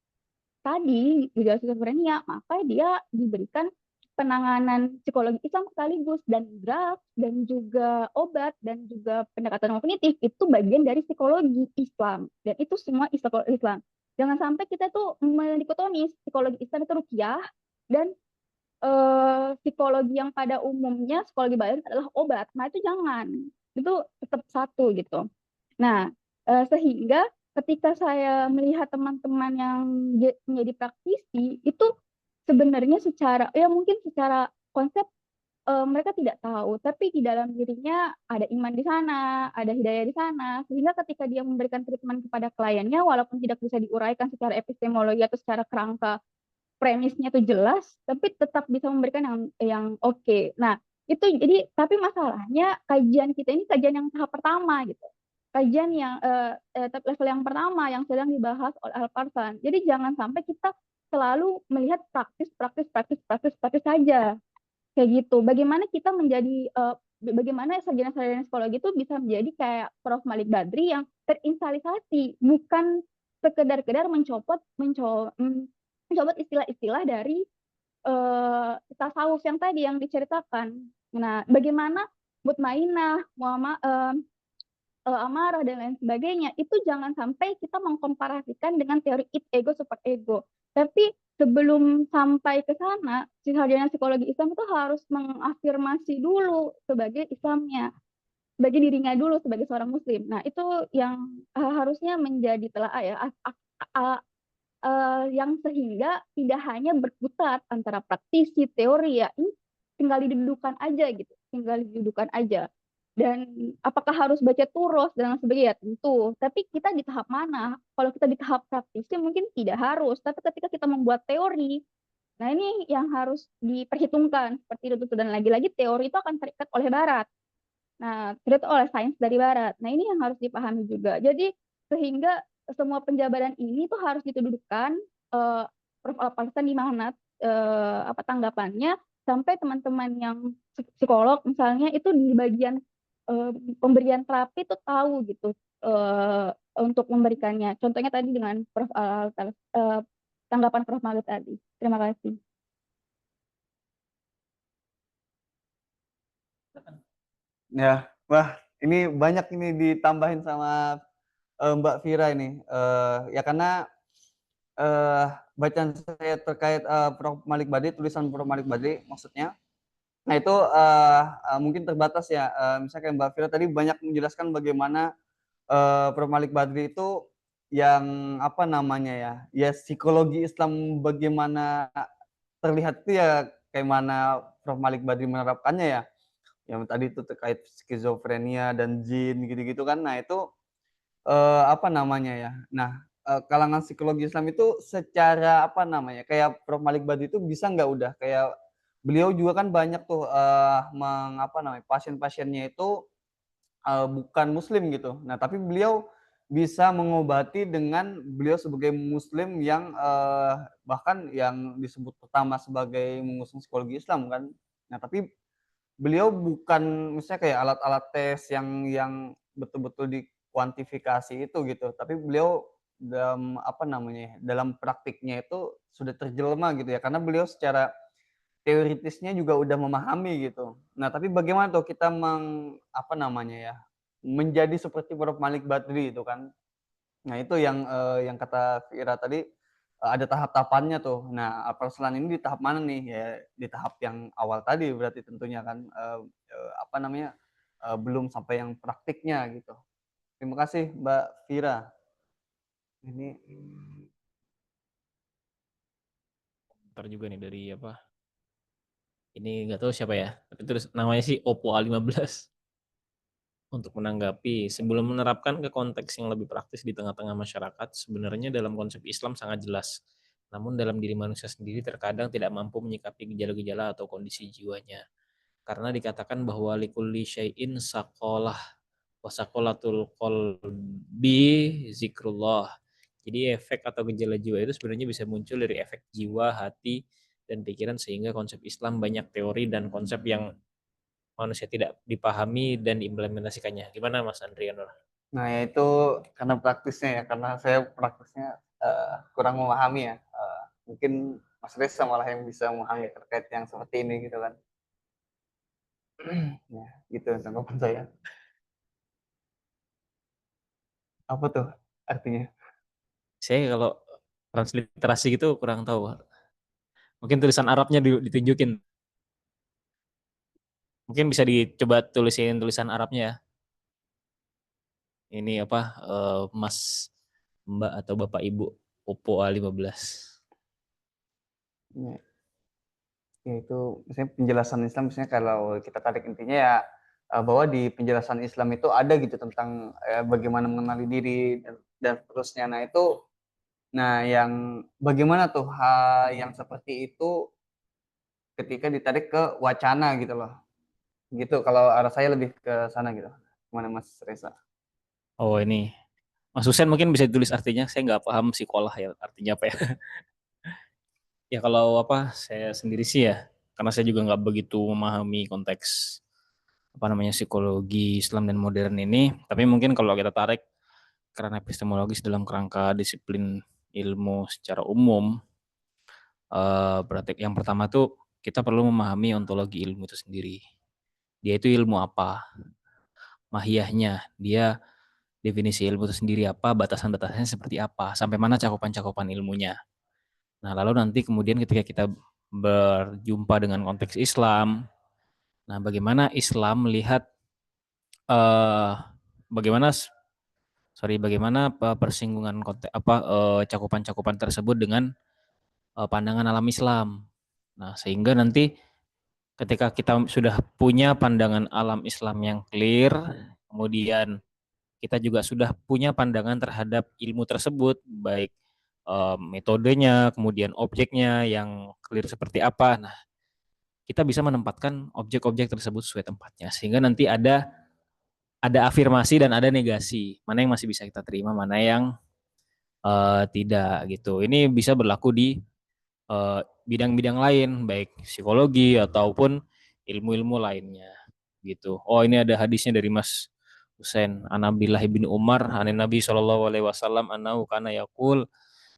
tadi, gejala skizofrenia, maka dia diberikan penanganan psikologi Islam sekaligus, dan drugs dan juga obat dan juga pendekatan kognitif itu bagian dari psikologi Islam, dan itu semua psikologi Islam. Jangan sampai kita tuh mendikotomis psikologi Islam itu ruqyah dan psikologi yang pada umumnya psikologi bayan adalah obat. Nah itu jangan, itu tetap satu gitu. Nah sehingga ketika saya melihat teman-teman yang menjadi praktisi itu sebenarnya mungkin secara konsep mereka tidak tahu, tapi di dalam dirinya ada iman di sana, ada hidayah di sana, sehingga ketika dia memberikan treatment kepada kliennya, walaupun tidak bisa diuraikan secara epistemologi atau secara kerangka premisnya itu jelas, tapi tetap bisa memberikan yang oke. Nah, itu jadi tapi masalahnya kajian kita ini kajian yang tahap pertama gitu. Kajian yang level yang pertama yang sedang dibahas oleh Al-Farsan. Jadi jangan sampai kita selalu melihat praktis saja. Kayak gitu. Bagaimana kita menjadi bagaimana sarjana-sarjana psikologi itu bisa menjadi kayak Prof. Malik Badri yang terinstalisasi, bukan sekedar mencopot istilah-istilah dari tasawuf yang tadi yang diceritakan. Nah, bagaimana mutmainah, amarah dan lain sebagainya, itu jangan sampai kita mengkomparasikan dengan teori id, ego, super ego. Tapi sebelum sampai ke sana, si sarjana psikologi Islam itu harus mengafirmasi dulu sebagai Islamnya, sebagai dirinya dulu sebagai seorang muslim. Nah, itu yang harusnya menjadi telaah ya. yang sehingga tidak hanya berputar antara praktisi, teori ya, ini tinggal didudukan aja gitu, tinggal didudukan aja. Dan apakah harus baca turos dan lain sebagainya? Tentu. Tapi kita di tahap mana? Kalau kita di tahap praktisi mungkin tidak harus. Tapi ketika kita membuat teori, nah ini yang harus diperhitungkan seperti itu. Dan lagi-lagi teori itu akan terikat oleh Barat. Nah, terikat oleh sains dari Barat. Nah ini yang harus dipahami juga. Jadi sehingga semua penjabaran ini tuh harus dituduhkan Prof. Alparslan di mana apa tanggapannya sampai teman-teman yang psikolog misalnya itu di bagian pemberian terapi itu tahu gitu untuk memberikannya. Contohnya tadi dengan Prof. Tanggapan Prof. Malit tadi. Terima kasih. Ya, wah ini banyak ini ditambahin sama Mbak Vira ini. Ya karena bacaan saya terkait Prof. Malik Badri, tulisan Prof. Malik Badri maksudnya. Nah itu mungkin terbatas ya. Misalnya kayak Mbak Vira tadi banyak menjelaskan bagaimana Prof. Malik Badri itu yang apa namanya ya, ya psikologi Islam bagaimana terlihat itu ya kayak mana Prof. Malik Badri menerapkannya ya. Yang tadi itu terkait skizofrenia dan jin gitu-gitu kan. Nah itu apa namanya ya. Nah kalangan psikologi Islam itu secara apa namanya kayak Prof. Malik Badri itu bisa nggak udah kayak beliau juga kan banyak tuh apa namanya pasien-pasiennya itu bukan muslim gitu. Nah, tapi beliau bisa mengobati dengan beliau sebagai muslim yang bahkan yang disebut pertama sebagai mengusung psikologi Islam kan. Nah, tapi beliau bukan misalnya kayak alat-alat tes yang betul-betul dikuantifikasi itu gitu, tapi beliau dalam apa namanya ya, dalam praktiknya itu sudah terjelma gitu ya, karena beliau secara teoritisnya juga udah memahami gitu. Nah, tapi bagaimana tuh kita apa namanya ya, menjadi seperti Prof. Malik Badri itu kan. Nah, itu yang kata Vira tadi ada tahap-tahapannya tuh. Nah, Alparslan ini di tahap mana nih? Ya di tahap yang awal tadi berarti tentunya kan apa namanya? Belum sampai yang praktiknya gitu. Terima kasih Mbak Vira. Ini Ntar juga nih dari apa? Ini nggak tahu siapa ya, tapi terus namanya sih Oppo A15. Untuk menanggapi, sebelum menerapkan ke konteks yang lebih praktis di tengah-tengah masyarakat, sebenarnya dalam konsep Islam sangat jelas. Namun dalam diri manusia sendiri terkadang tidak mampu menyikapi gejala-gejala atau kondisi jiwanya. Karena dikatakan bahwa likulli syai'in saqalah wa saqalatul qalbi zikrullah. Jadi efek atau gejala jiwa itu sebenarnya bisa muncul dari efek jiwa, hati, dan pikiran sehingga konsep Islam banyak teori dan konsep yang manusia tidak dipahami dan diimplementasikannya. Gimana Mas Andrianur? nah ya itu karena praktisnya ya, karena saya praktisnya kurang memahami ya. Mungkin Mas Reza malah yang bisa memahami terkait yang seperti ini gitu kan. Ya, gitu tanggapan saya. Apa tuh artinya? Saya kalau transliterasi gitu kurang tahu. Mungkin tulisan Arabnya ditunjukin. Mungkin bisa dicoba tulisin tulisan Arabnya ya. Ini apa Mas, Mbak atau Bapak Ibu Oppo A15. Ya, ya itu misalnya penjelasan Islam misalnya kalau kita tarik intinya ya bahwa di penjelasan Islam itu ada gitu tentang bagaimana mengenali diri dan seterusnya. Nah yang bagaimana tuh hal yang seperti itu ketika ditarik ke wacana gitu loh. Gitu kalau arah saya lebih ke sana gitu. Gimana Mas Reza? Oh ini, Mas Husen mungkin bisa ditulis artinya. Saya nggak paham sekolah ya artinya apa ya. Ya kalau apa saya sendiri sih ya, karena saya juga nggak begitu memahami konteks apa namanya psikologi Islam dan modern ini. Tapi mungkin kalau kita tarik karena epistemologis dalam kerangka disiplin ilmu secara umum, berarti yang pertama tuh kita perlu memahami ontologi ilmu itu sendiri. Dia itu ilmu apa? Mahiyahnya, dia definisi ilmu itu sendiri apa, batasan-batasannya seperti apa, sampai mana cakupan-cakupan ilmunya. Nah, lalu nanti kemudian ketika kita berjumpa dengan konteks Islam, nah bagaimana Islam melihat bagaimana bagaimana persinggungan cakupan-cakupan tersebut dengan pandangan alam Islam. Nah, sehingga nanti ketika kita sudah punya pandangan alam Islam yang clear, kemudian kita juga sudah punya pandangan terhadap ilmu tersebut, baik metodenya, kemudian objeknya yang clear seperti apa. Nah, kita bisa menempatkan objek-objek tersebut sesuai tempatnya, sehingga nanti ada afirmasi dan ada negasi. Mana yang masih bisa kita terima, mana yang tidak gitu. Ini bisa berlaku di bidang-bidang lain, baik psikologi ataupun ilmu-ilmu lainnya gitu. Oh, ini ada hadisnya dari Mas Husain an Abdillah bin Umar an Nabi sallallahu alaihi wasallam annahu kana yaqul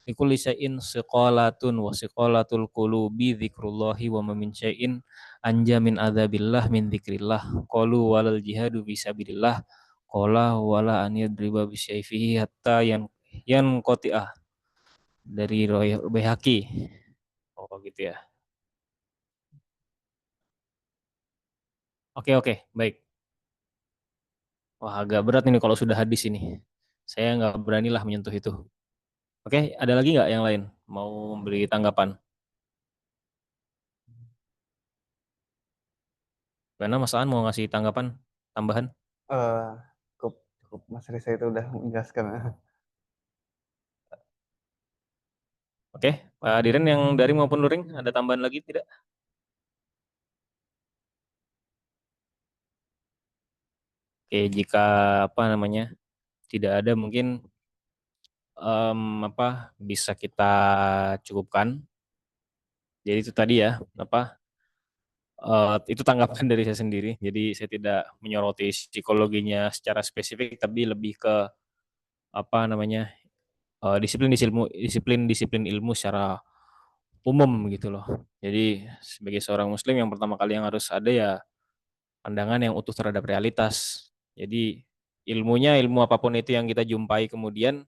likulli syai'in siqalatun wa siqalatul qulubi dzikrullahi wa ma min syai'in anja min adzabillah min dzikrillah qalu walal jihadu fisabilillah qala wala an yadriba bisyaifihi hatta yan qati'ah dari Baihaqi. Oh gitu ya. Oke, baik. Wah, agak berat ini kalau sudah hadis ini. Saya nggak beranilah menyentuh itu. Oke, ada lagi nggak yang lain mau memberi tanggapan? Karena Mas Aan mau ngasih tanggapan tambahan? Eh, cukup Mas Risa itu udah menjelaskan. Oke, Pak Diren yang dari maupun luring ada tambahan lagi tidak? Oke, jika tidak ada mungkin bisa kita cukupkan. Jadi itu tadi ya itu tanggapan dari saya sendiri. Jadi saya tidak menyoroti psikologinya secara spesifik, tapi lebih ke disiplin ilmu secara umum gitu loh. Jadi sebagai seorang Muslim yang pertama kali yang harus ada ya pandangan yang utuh terhadap realitas. Jadi ilmu apapun itu yang kita jumpai kemudian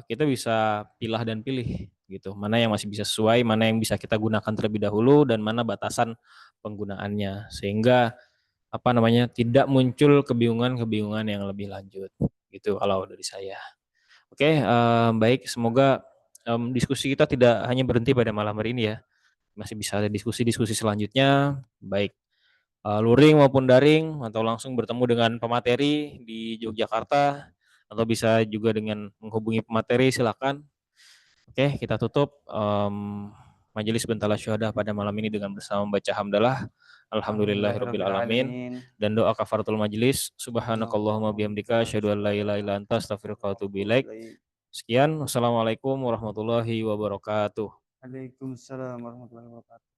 kita bisa pilah dan pilih gitu. Mana yang masih bisa sesuai, mana yang bisa kita gunakan terlebih dahulu dan mana batasan penggunaannya sehingga tidak muncul kebingungan yang lebih lanjut gitu kalau dari saya. Oke, baik semoga diskusi kita tidak hanya berhenti pada malam hari ini ya. Masih bisa ada diskusi-diskusi selanjutnya baik luring maupun daring atau langsung bertemu dengan pemateri di Yogyakarta atau bisa juga dengan menghubungi pemateri silakan. Oke, kita tutup majelis Bentala Syuhada pada malam ini dengan bersama membaca hamdalah alhamdulillahirabbil alamin dan doa kafaratul majelis subhanakallahumma bihamdika asyhadu an la ilaha illa anta astaghfiruka wa atubu ilaik. Sekian, wassalamualaikum warahmatullahi wabarakatuh. Waalaikumsalam warahmatullahi wabarakatuh.